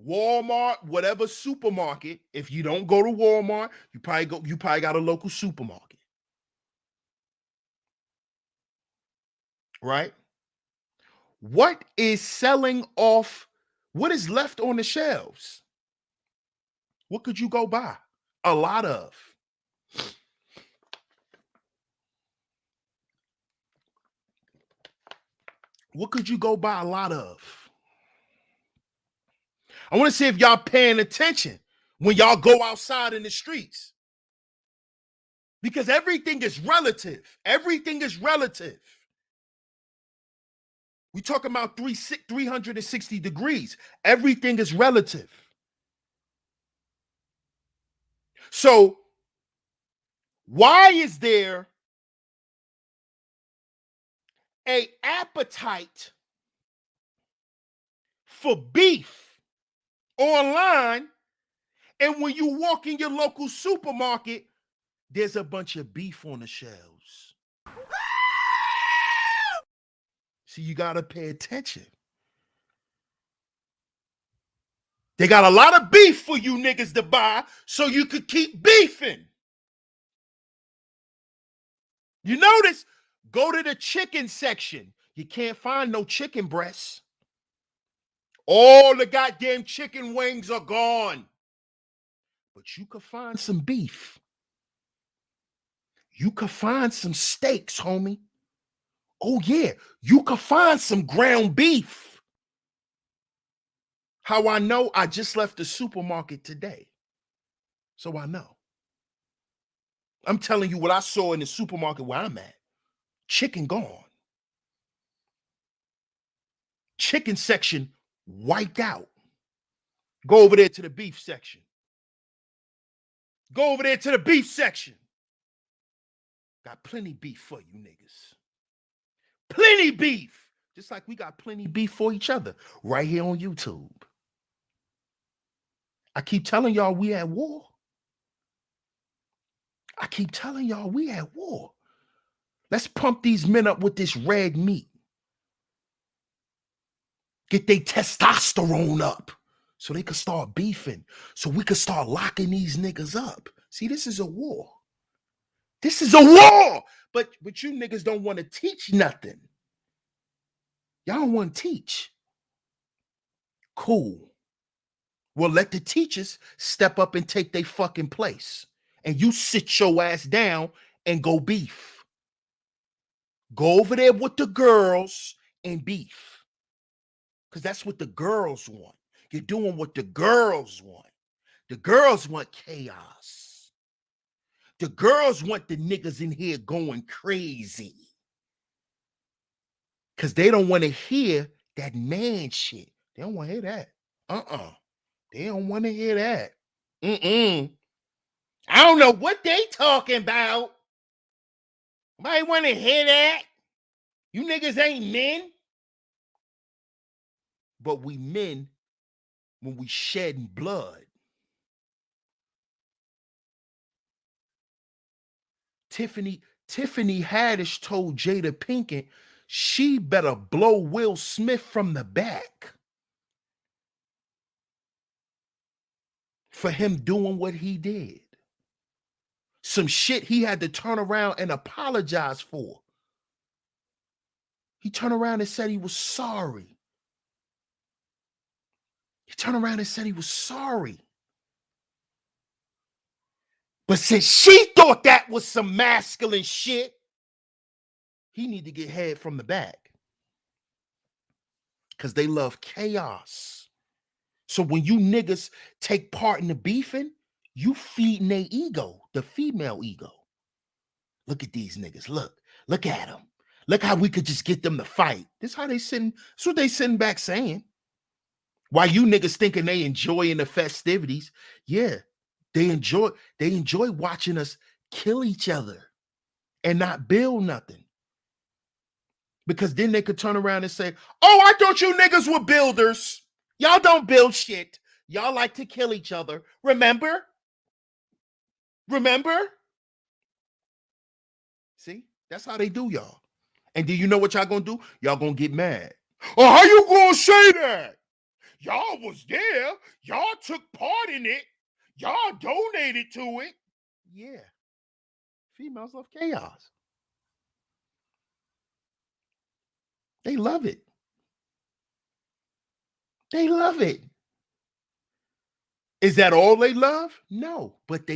Walmart, whatever supermarket, if you don't go to Walmart, you probably got a local supermarket. Right? What is selling off? What is left on the shelves? What could you go buy? A lot of. What could you go buy a lot of? I want to see if y'all paying attention when y'all go outside in the streets. Because everything is relative. Everything is relative. We talking about 360 degrees. Everything is relative. So why is there an appetite for beef online, and when you walk in your local supermarket, there's a bunch of beef on the shelves? See, you got to pay attention. They got a lot of beef for you niggas to buy so you could keep beefing. You notice, go to the chicken section. You can't find no chicken breasts. All the goddamn chicken wings are gone. But you could find some beef. You could find some steaks, homie. Oh, yeah. You could find some ground beef. How I know? I just left the supermarket today. So I know. I'm telling you what I saw in the supermarket where I'm at. Chicken gone. Chicken section wiped out. Go over there to the beef section. Go over there to the beef section. Got plenty beef for you niggas. Plenty beef. Just like we got plenty beef for each other right here on YouTube. I keep telling y'all we at war. I keep telling y'all we at war. Let's pump these men up with this red meat. Get their testosterone up so they can start beefing, so we can start locking these niggas up. See, this is a war. This is a war. But you niggas don't want to teach nothing. Y'all don't want to teach. Cool. Well, let the teachers step up and take their fucking place. And you sit your ass down and go beef. Go over there with the girls and beef. Because that's what the girls want. You're doing what the girls want. The girls want chaos. The girls want the niggas in here going crazy. Because they don't want to hear that man shit. They don't want to hear that. They don't want to hear that. I don't know what they talking about. Nobody want to hear that. You niggas ain't men. But we men when we shedding blood. Tiffany Haddish told Jada Pinkett she better blow Will Smith from the back for him doing what he did. Some shit he had to turn around and apologize for. He turned around and said he was sorry. He turned around and said he was sorry. But since she thought that was some masculine shit, he need to get head from the back. Because they love chaos. So when you niggas take part in the beefing, you feeding their ego, the female ego. Look at these niggas. Look at them. Look how we could just get them to fight. This how they sitting. That's what they sitting back saying. Why you niggas thinking they enjoying the festivities? Yeah, they enjoy watching us kill each other and not build nothing. Because then they could turn around and say, oh, I thought you niggas were builders. Y'all don't build shit. Y'all like to kill each other. Remember? See, that's how they do y'all. And do you know what y'all gonna do? Y'all gonna get mad. Oh, how you gonna say that? Y'all was there. Y'all took part in it. Y'all donated to it. Yeah. Females love chaos. They love it. They love it. Is that all they love? No, but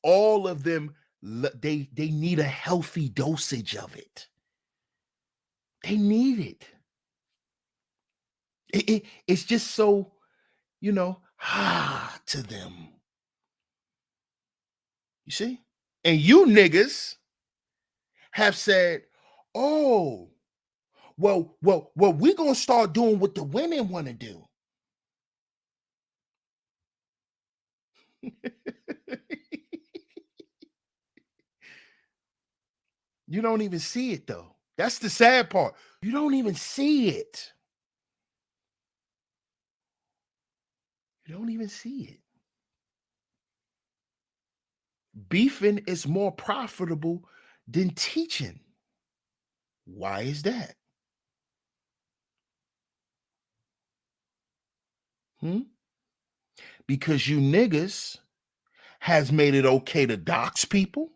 all of them, they need a healthy dosage of it. They need it. It's just so, to them. You see? And you niggas have said, oh, well, we're going to start doing what the women want to do. You don't even see it, though. That's the sad part. You don't even see it. You don't even see it. Beefing is more profitable than teaching. Why is that? Because you niggas has made it okay to dox people.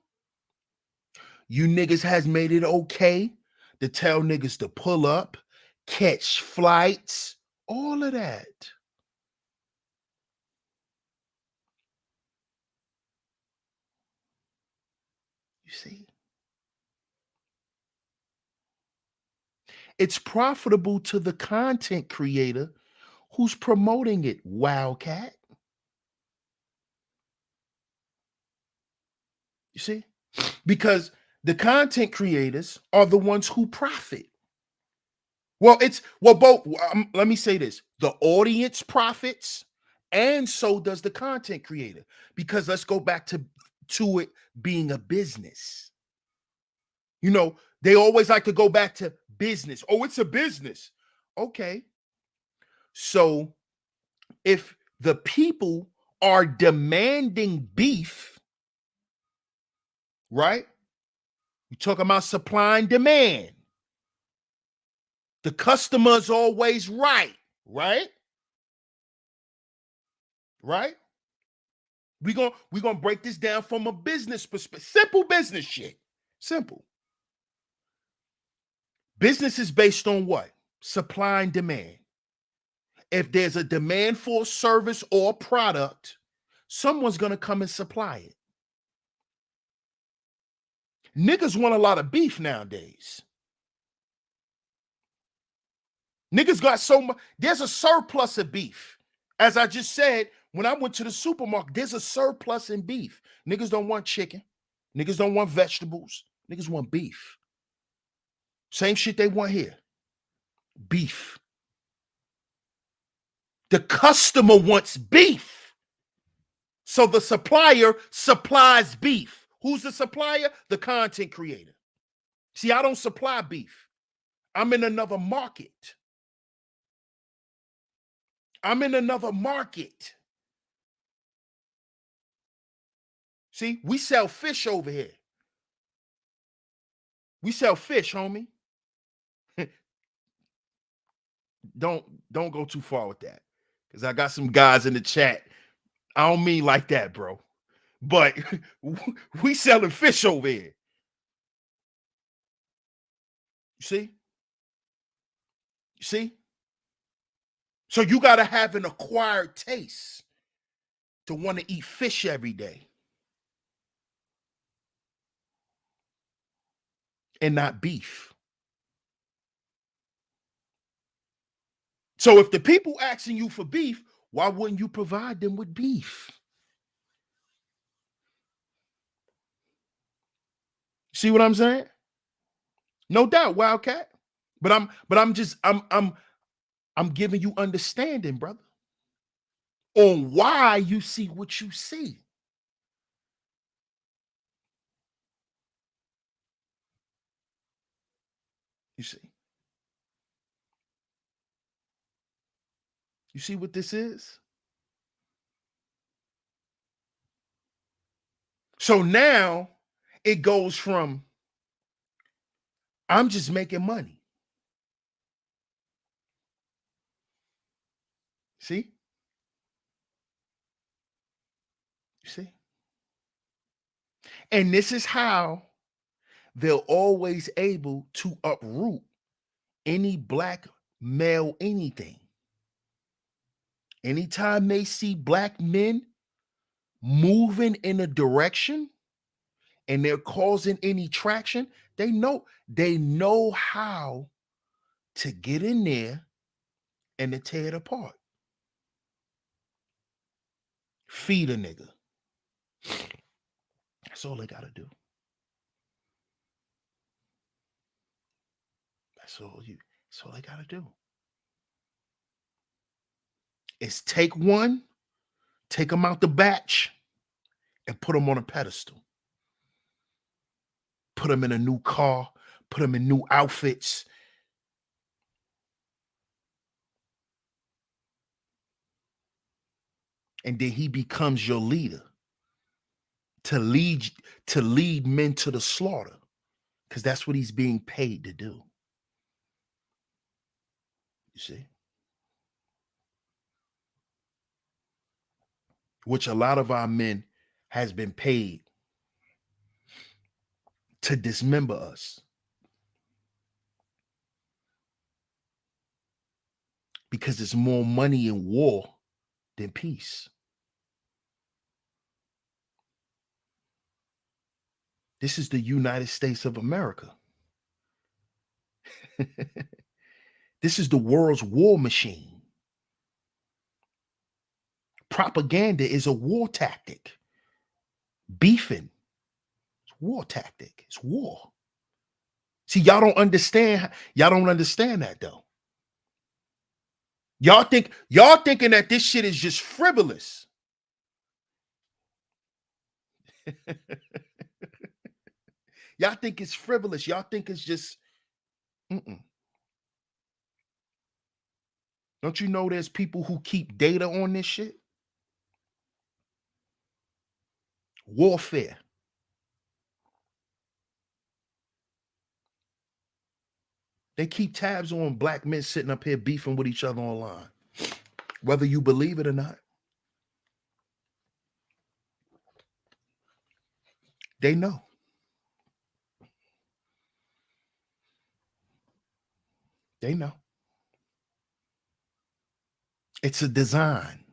You niggas has made it okay to tell niggas to pull up, catch flights, all of that. You see? It's profitable to the content creator who's promoting it, Wildcat. You see? Because the content creators are the ones who profit. Well, both. Let me say this: the audience profits, and so does the content creator. Because let's go back to it being a business. You know, they always like to go back to business. Oh, it's a business. Okay. So if the people are demanding beef, right? You're talking about supply and demand. The customer's always right, right? Right? We're gonna break this down from a business perspective. Simple business shit. Simple. Business is based on what? Supply and demand. If there's a demand for a service or product, someone's gonna come and supply it. Niggas want a lot of beef nowadays. Niggas got so much, there's a surplus of beef. As I just said, when I went to the supermarket, there's a surplus in beef. Niggas don't want chicken. Niggas don't want vegetables. Niggas want beef. Same shit they want here. Beef. The customer wants beef. So the supplier supplies beef. Who's the supplier? The content creator. See, I don't supply beef. I'm in another market. I'm in another market. See, we sell fish over here. We sell fish, homie. don't go too far with that. Because I got some guys in the chat. I don't mean like that, bro. But we selling fish over here. You see? You see? So you got to have an acquired taste to want to eat fish every day and not beef. So if the people asking you for beef, why wouldn't you provide them with beef? See what I'm saying? No doubt, Wildcat. I'm giving you understanding, brother, on why you see what you see. You see? You see what this is? So now it goes from I'm just making money. See? You see? And this is how they're always able to uproot any black male anything. Anytime they see black men moving in a direction and they're causing any traction, they know how to get in there and to tear it apart. Feed a nigga. That's all they gotta do. That's all they gotta do. Is take them out the batch, and put them on a pedestal. Put them in a new car, put them in new outfits. And then he becomes your leader to lead men to the slaughter, because that's what he's being paid to do. You see? Which a lot of our men has been paid to dismember us. Because there's more money in war than peace. This is the United States of America. This is the world's war machine. Propaganda is a war tactic. Beefing, it's war tactic. It's war. See, y'all don't understand. Y'all don't understand that though. Y'all thinking that this shit is just frivolous. Y'all think it's frivolous. Y'all think it's just Don't you know there's people who keep data on this shit? Warfare. They keep tabs on black men sitting up here beefing with each other online. Whether you believe it or not. They know. They know. It's a design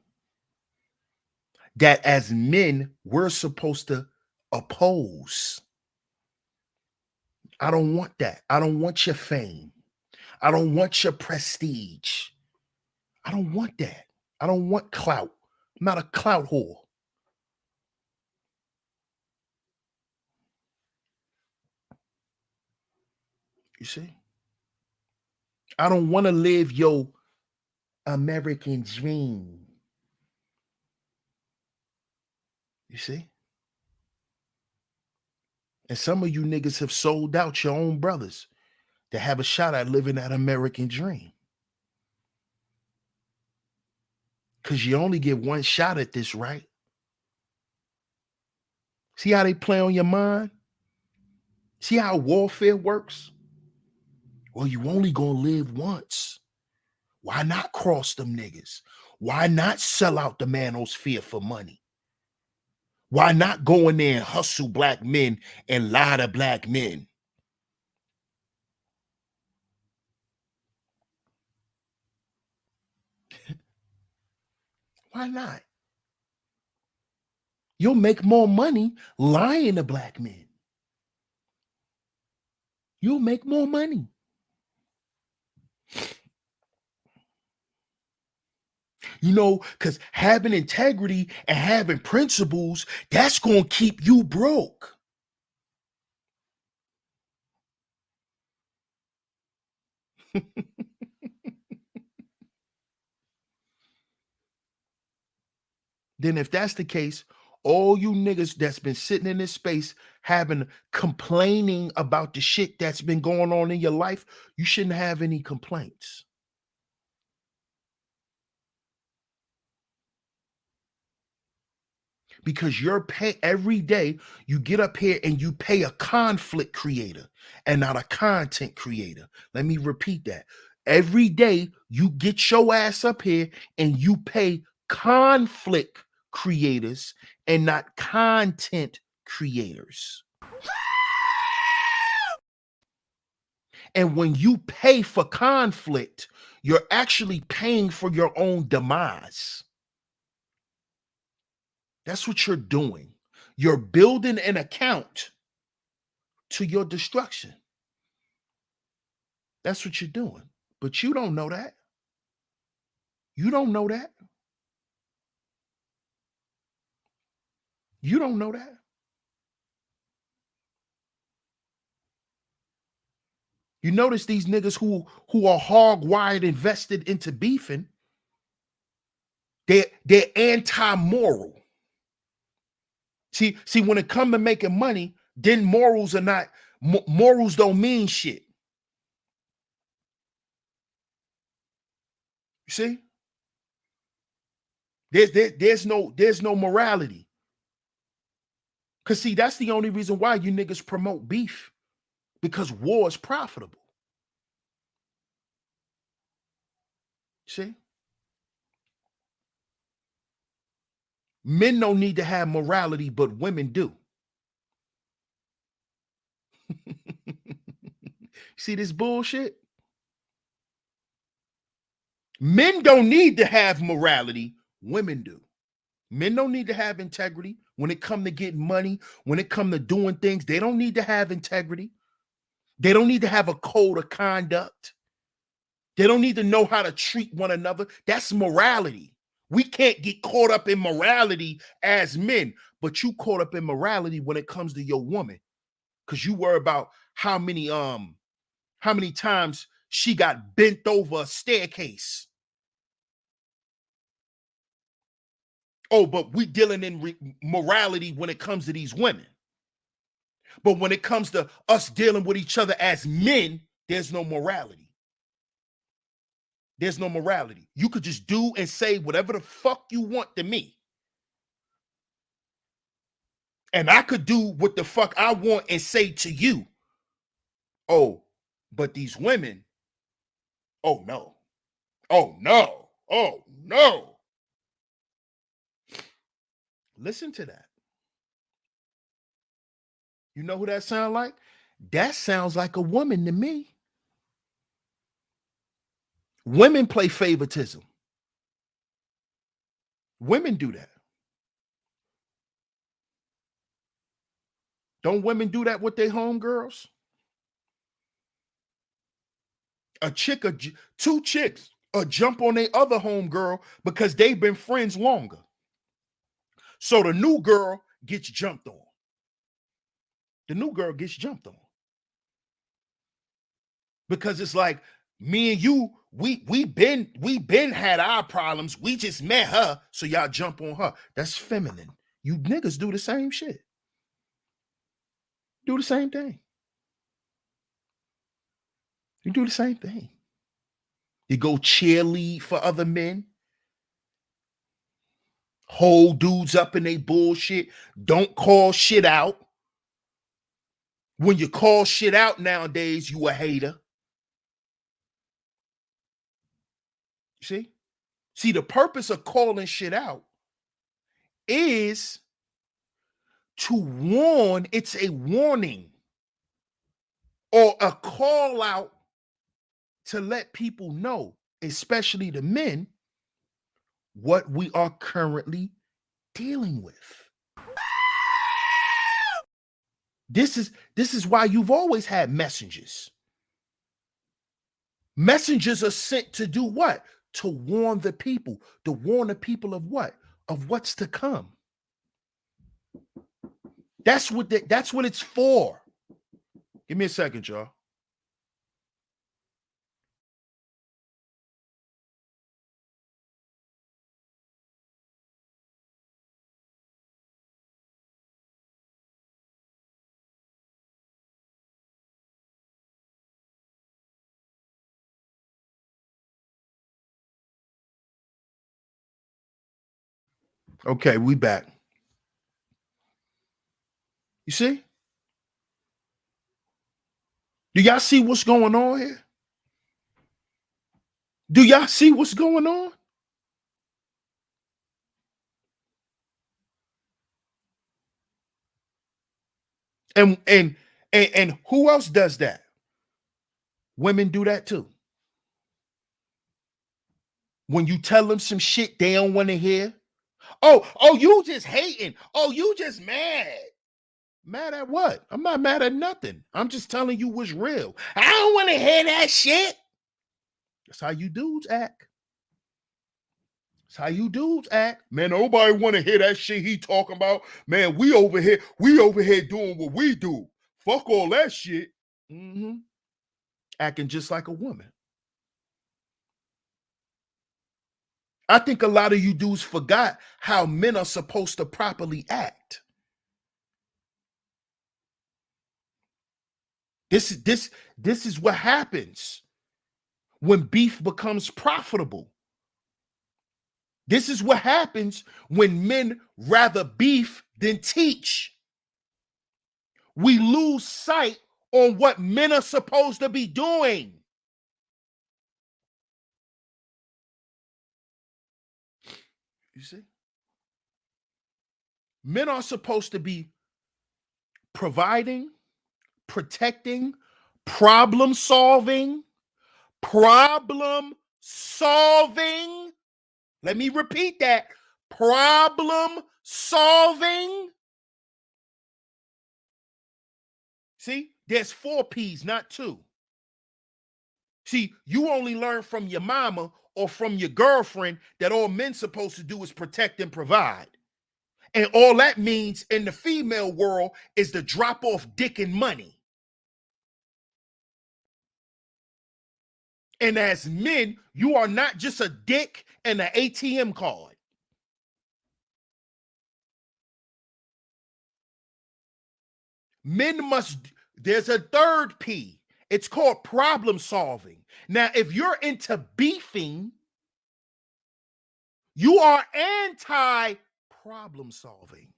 that as men, we're supposed to oppose. I don't want that. I don't want your fame. I don't want your prestige. I don't want that. I don't want clout. I'm not a clout whore. You see? I don't want to live your American dream. You see? And some of you niggas have sold out your own brothers to have a shot at living that American dream. Because you only get one shot at this, right? See how they play on your mind? See how warfare works? Well, you only gonna live once. Why not cross them niggas? Why not sell out the manosphere for money? Why not go in there and hustle black men and lie to black men? Why not? You'll make more money lying to black men. You'll make more money. You know, because having integrity and having principles, that's going to keep you broke. Then if that's the case, all you niggas that's been sitting in this space complaining about the shit that's been going on in your life, you shouldn't have any complaints. Because you're every day you get up here and you pay a conflict creator and not a content creator. Let me repeat that. Every day you get your ass up here and you pay conflict creators and not content creators. And when you pay for conflict, you're actually paying for your own demise. That's what you're doing. You're building an account to your destruction. That's what you're doing. But you don't know that. You don't know that. You don't know that. You notice these niggas who are hog-wired invested into beefing, they're anti-moral. See, when it comes to making money, then morals are not morals don't mean shit. You see? There's no morality. Cause see, that's the only reason why you niggas promote beef. Because war is profitable. See? Men don't need to have morality, but women do. See this bullshit? Men don't need to have morality. Women do. Men don't need to have integrity when it come to getting money, when it come to doing things. They don't need to have integrity. They don't need to have a code of conduct. They don't need to know how to treat one another. That's morality. We can't get caught up in morality as men, but you caught up in morality when it comes to your woman, because you worry about how many times she got bent over a staircase. Oh, but we dealing in morality when it comes to these women. But when it comes to us dealing with each other as men, there's no morality. There's no morality. You could just do and say whatever the fuck you want to me. And I could do what the fuck I want and say to you. Oh, but these women, oh no. Oh no. Oh no. Listen to that. You know who that sounds like? That sounds like a woman to me. Women play favoritism. Women do that. Don't women do that with their homegirls? Two chicks jump on their other homegirl because they've been friends longer. So the new girl gets jumped on. The new girl gets jumped on. Because it's like me and you, we been had our problems. We just met her, so y'all jump on her. That's feminine. You niggas do the same shit. Do the same thing. You do the same thing. You go cheerlead for other men. Hold dudes up in they bullshit. Don't call shit out. When you call shit out nowadays, you a hater. See, the purpose of calling shit out is to warn. It's a warning or a call out to let people know, especially the men, what we are currently dealing with. This is why you've always had messengers. Messengers are sent to do what? To warn the people. To warn the people of what? Of what's to come. That's what it's for. Give me a second, y'all. Okay, we back. You see? Do y'all see what's going on here? Do y'all see what's going on? And who else does that? Women do that too. When you tell them some shit they don't want to hear. Oh, you just hating. Oh, you just mad. Mad at what? I'm not mad at nothing. I'm just telling you what's real. I don't want to hear that shit. That's how you dudes act. That's how you dudes act. Man, nobody want to hear that shit he talking about. Man, we over here doing what we do. Fuck all that shit. Mm-hmm. Acting just like a woman. I think a lot of you dudes forgot how men are supposed to properly act. This is what happens when beef becomes profitable. This is what happens when men rather beef than teach. We lose sight on what men are supposed to be doing. You see? Men are supposed to be providing, protecting, problem solving. Problem solving. Let me repeat that. Problem solving. See, there's 4 P's, not 2. See, you only learn from your mama or from your girlfriend that all men supposed to do is protect and provide. And all that means in the female world is to drop off dick and money. And as men, you are not just a dick and an ATM card. Men must, there's a 3rd P. It's called problem solving. Now, if you're into beefing, you are anti-problem solving.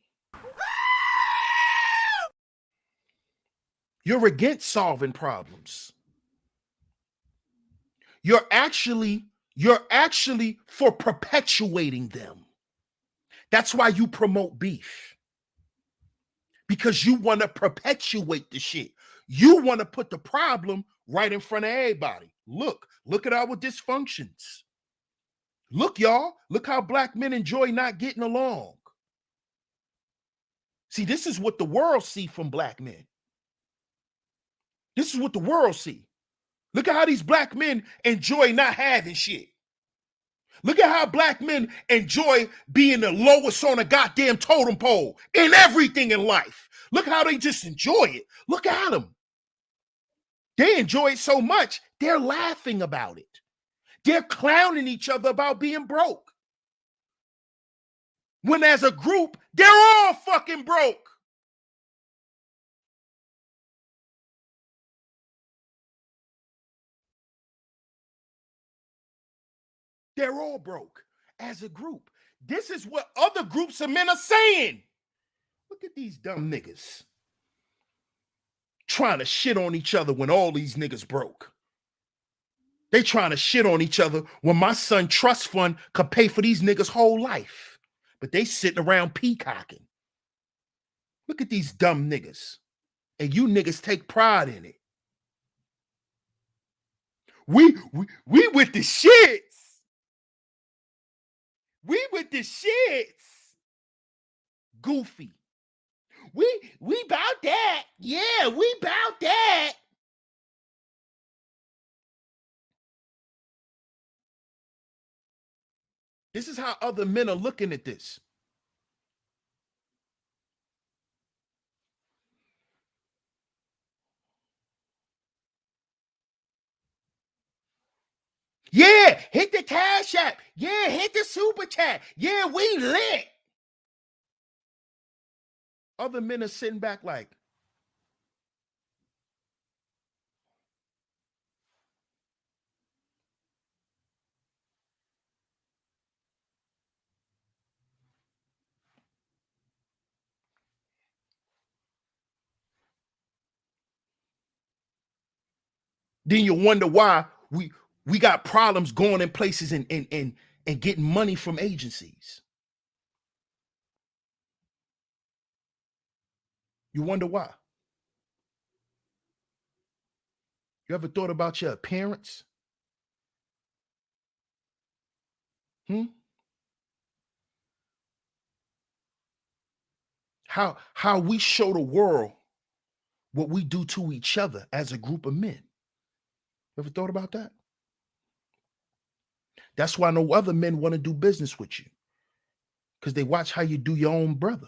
You're against solving problems. You're actually for perpetuating them. That's why you promote beef. Because you want to perpetuate the shit. You want to put the problem right in front of everybody. Look at our dysfunctions. Look, y'all, look how black men enjoy not getting along. See, this is what the world see from black men. This is what the world see. Look at how these black men enjoy not having shit. Look at how black men enjoy being the lowest on a goddamn totem pole in everything in life. Look how they just enjoy it. Look at them. They enjoy it so much, they're laughing about it. They're clowning each other about being broke. When as a group, they're all fucking broke. They're all broke as a group. This is what other groups of men are saying. Look at these dumb niggas trying to shit on each other when all these niggas broke. They trying to shit on each other when my son trust fund could pay for these niggas' whole life. But they sitting around peacocking. Look at these dumb niggas. And you niggas take pride in it. We with the shits. We with the shits. Goofy. We about that. Yeah, we about that. This is how other men are looking at this. Yeah, hit the Cash App. Yeah, hit the Super Chat. Yeah, we lit. Other men are sitting back like, then you wonder why we got problems going in places and getting money from agencies. You wonder why. You ever thought about your appearance? How we show the world what we do to each other as a group of men. You ever thought about that? That's why no other men want to do business with you. Because they watch how you do your own brother.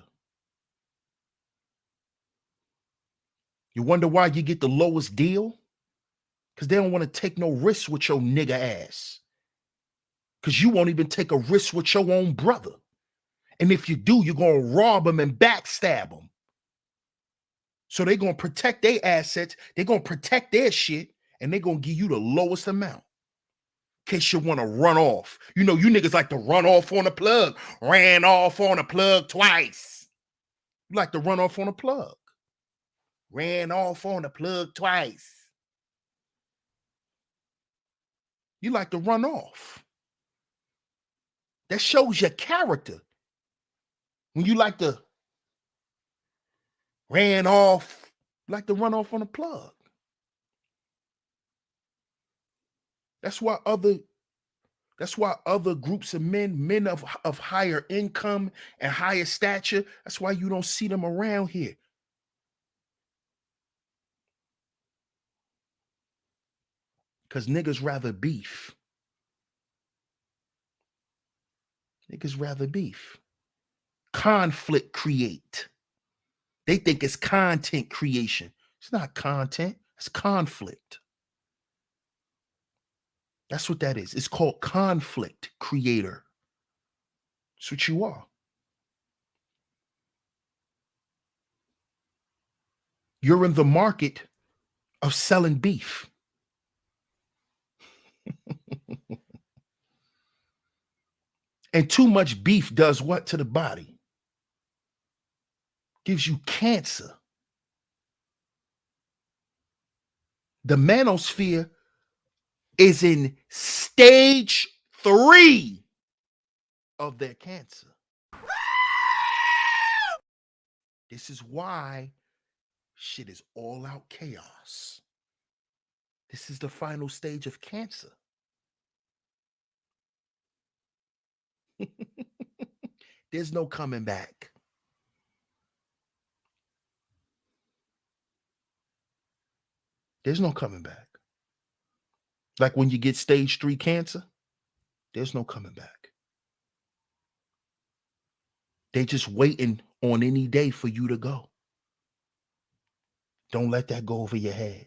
You wonder why you get the lowest deal? Because they don't want to take no risks with your nigga ass. Because you won't even take a risk with your own brother. And if you do, you're going to rob them and backstab them. So they're going to protect their assets. They're going to protect their shit. And they're going to give you the lowest amount. In case you want to run off. You know, you niggas like to run off on the plug. Ran off on the plug twice. You like to run off on a plug. Ran off on the plug twice. You like to run off. That shows your character. When you like to ran off like to run off on a plug. That's why other groups of men of higher income and higher stature, that's why you don't see them around here. Because niggas rather beef. Niggas rather beef. Conflict create. They think it's content creation. It's not content, it's conflict. That's what that is. It's called conflict creator. That's what you are. You're in the market of selling beef. And too much beef does what to the body? Gives you cancer. The manosphere is in stage 3 of their cancer. This is why shit is all out chaos. This is the final stage of cancer. There's no coming back. There's no coming back. Like when you get stage 3 cancer, there's no coming back. They're just waiting on any day for you to go. Don't let that go over your head.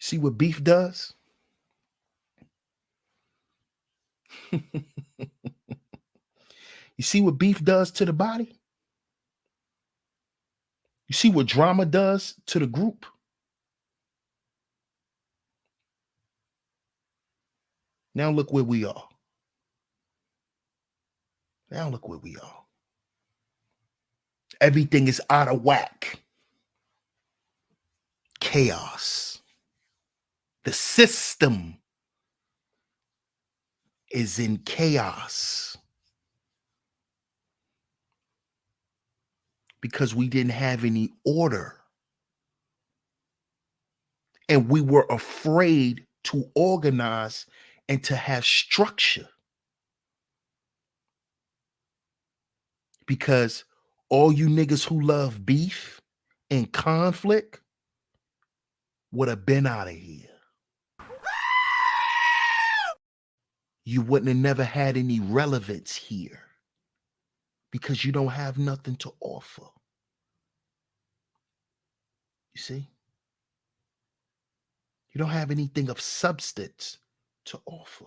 See what beef does? You see what beef does to the body? You see what drama does to the group? Now look where we are. Now look where we are. Everything is out of whack. Chaos. The system is in chaos. Because we didn't have any order. And we were afraid to organize and to have structure. Because all you niggas who love beef and conflict would have been out of here. You wouldn't have never had any relevance here. Because you don't have nothing to offer. You see? You don't have anything of substance to offer.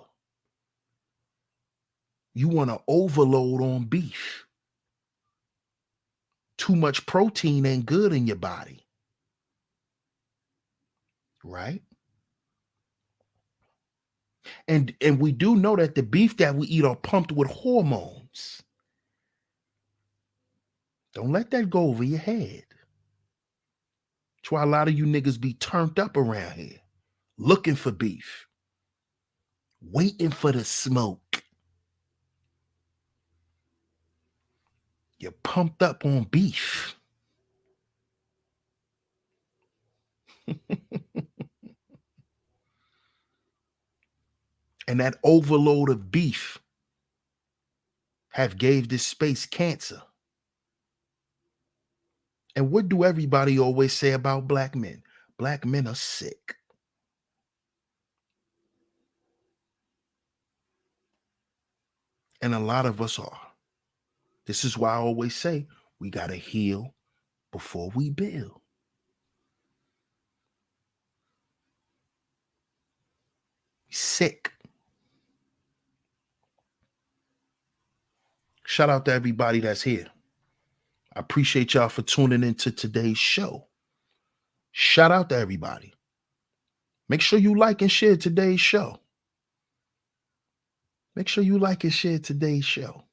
You want to overload on beef. Too much protein ain't good in your body. Right? And we do know that the beef that we eat are pumped with hormones. Don't let that go over your head. That's why a lot of you niggas be turned up around here, looking for beef, waiting for the smoke. You're pumped up on beef. And that overload of beef have gave this space cancer. And what do everybody always say about black men? Black men are sick. And a lot of us are. This is why I always say we got to heal before we build. Sick. Shout out to everybody that's here. I appreciate y'all for tuning into today's show. Shout out to everybody. Make sure you like and share today's show. Make sure you like and share today's show.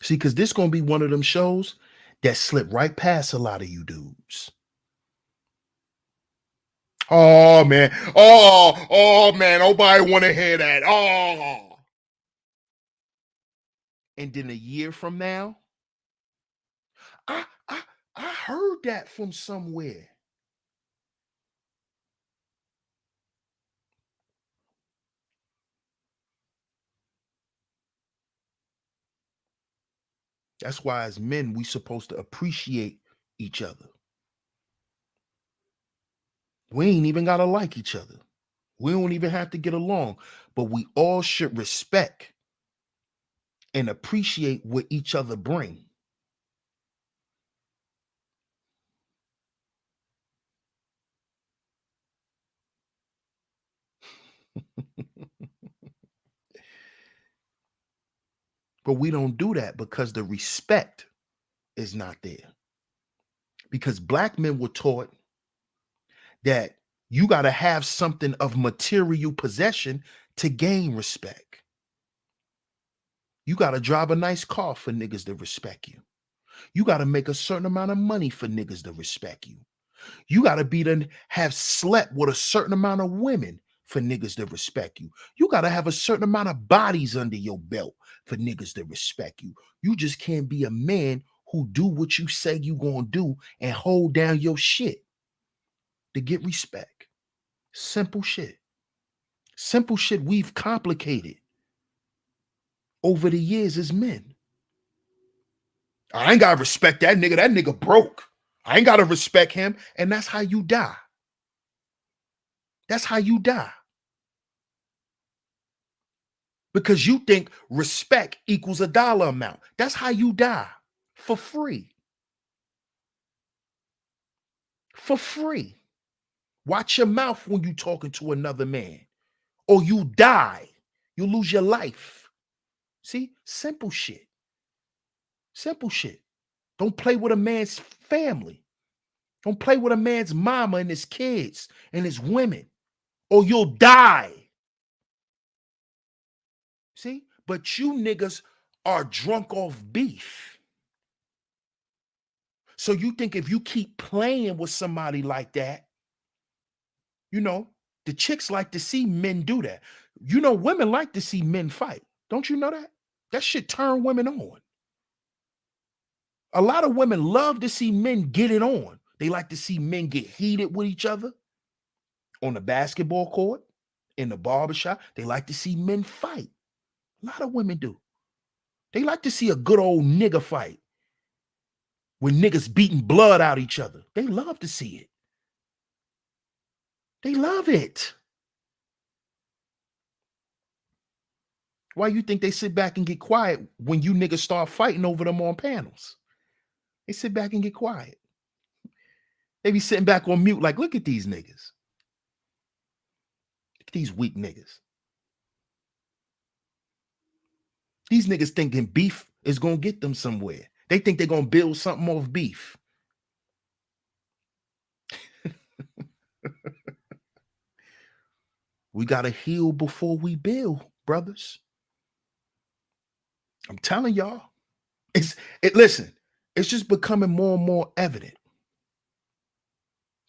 See, because this is going to be one of them shows that slip right past a lot of you dudes. Oh, man. Oh, man. Nobody want to hear that. Oh. And then a year from now, I I I heard that from somewhere. That's why as men, we supposed to appreciate each other. We ain't even gotta like each other. We don't even have to get along, but we all should respect and appreciate what each other bring. But we don't do that because the respect is not there. Because black men were taught that you got to have something of material possession to gain respect. You got to drive a nice car for niggas to respect you. You got to make a certain amount of money for niggas to respect you. You got to have slept with a certain amount of women for niggas to respect you. You got to have a certain amount of bodies under your belt for niggas to respect you. You just can't be a man who do what you say you gonna do and hold down your shit to get respect. Simple shit. Simple shit we've complicated over the years as men. I ain't gotta respect that nigga. That nigga broke. I ain't gotta respect him. And that's how you die. That's how you die. Because you think respect equals a dollar amount. That's how you die. For free. For free. Watch your mouth when you talking to another man. Or you die. You lose your life. See? Simple shit. Simple shit. Don't play with a man's family. Don't play with a man's mama and his kids and his women, or you'll die. See? But you niggas are drunk off beef. So you think if you keep playing with somebody like that, you know, the chicks like to see men do that. You know, women like to see men fight. Don't you know that? That shit turn women on. A lot of women love to see men get it on. They like to see men get heated with each other on the basketball court, in the barbershop. They like to see men fight. A lot of women do. They like to see a good old nigga fight when niggas beating blood out each other. They love to see it. They love it. Why you think they sit back and get quiet when you niggas start fighting over them on panels? They sit back and get quiet. They be sitting back on mute like, look at these niggas. Look at these weak niggas. These niggas thinking beef is going to get them somewhere. They think they're going to build something off beef. We got to heal before we build, brothers. I'm telling y'all. Listen, it's just becoming more and more evident.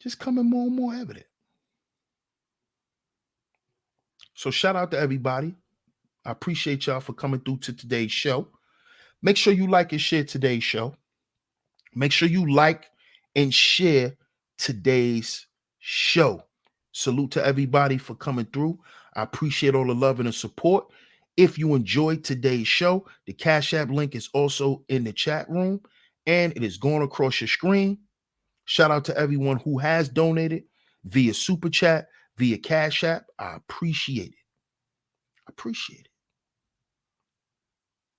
Just coming more and more evident. So shout out to everybody. I appreciate y'all for coming through to today's show. Make sure you like and share today's show. Make sure you like and share today's show. Salute to everybody for coming through. I appreciate all the love and the support. If you enjoyed today's show, the Cash App link is also in the chat room and it is going across your screen. Shout out to everyone who has donated via Super Chat, via Cash App. I appreciate it. I appreciate it.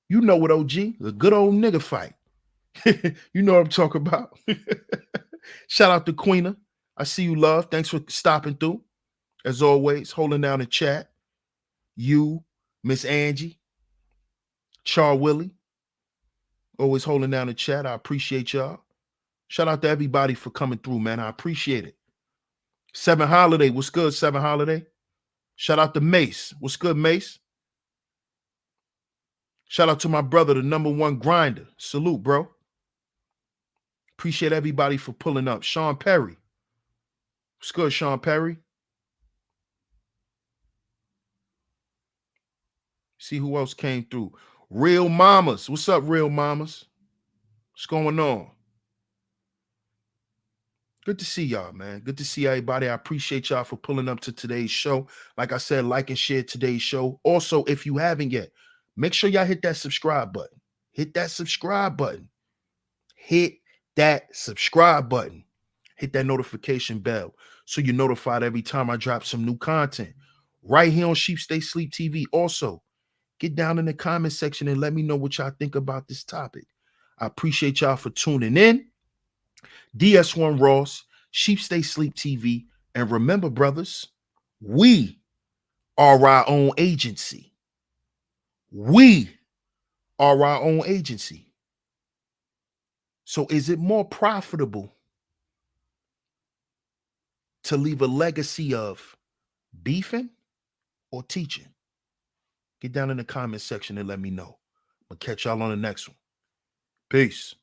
You know what, OG? A good old nigga fight. You know what I'm talking about. Shout out to Queena. I see you, love. Thanks for stopping through. As always, holding down the chat. You, Miss Angie, Char Willie, always holding down the chat. I appreciate y'all. Shout out to everybody for coming through, man. I appreciate it. Seven Holiday, what's good, Seven Holiday? Shout out to Mace. What's good, Mace? Shout out to my brother, the #1 grinder. Salute, bro. Appreciate everybody for pulling up. Sean Perry. What's good, Sean Perry? See who else came through. Real mamas. What's up, real mamas? What's going on? Good to see y'all, man. Good to see everybody. I appreciate y'all for pulling up to today's show. Like I said, like and share today's show. Also, if you haven't yet, make sure y'all hit that subscribe button. Hit that subscribe button. Hit that subscribe button. Hit that notification bell so you're notified every time I drop some new content right here on Sheep Stay Sleep TV. Also, get down in the comment section and let me know what y'all think about this topic. I appreciate y'all for tuning in. DS1 Ross, Sheep Stay Sleep TV. And remember, brothers, we are our own agency. We are our own agency. So is it more profitable to leave a legacy of beefing or teaching? Get down in the comment section and let me know. I'll catch y'all on the next one. Peace.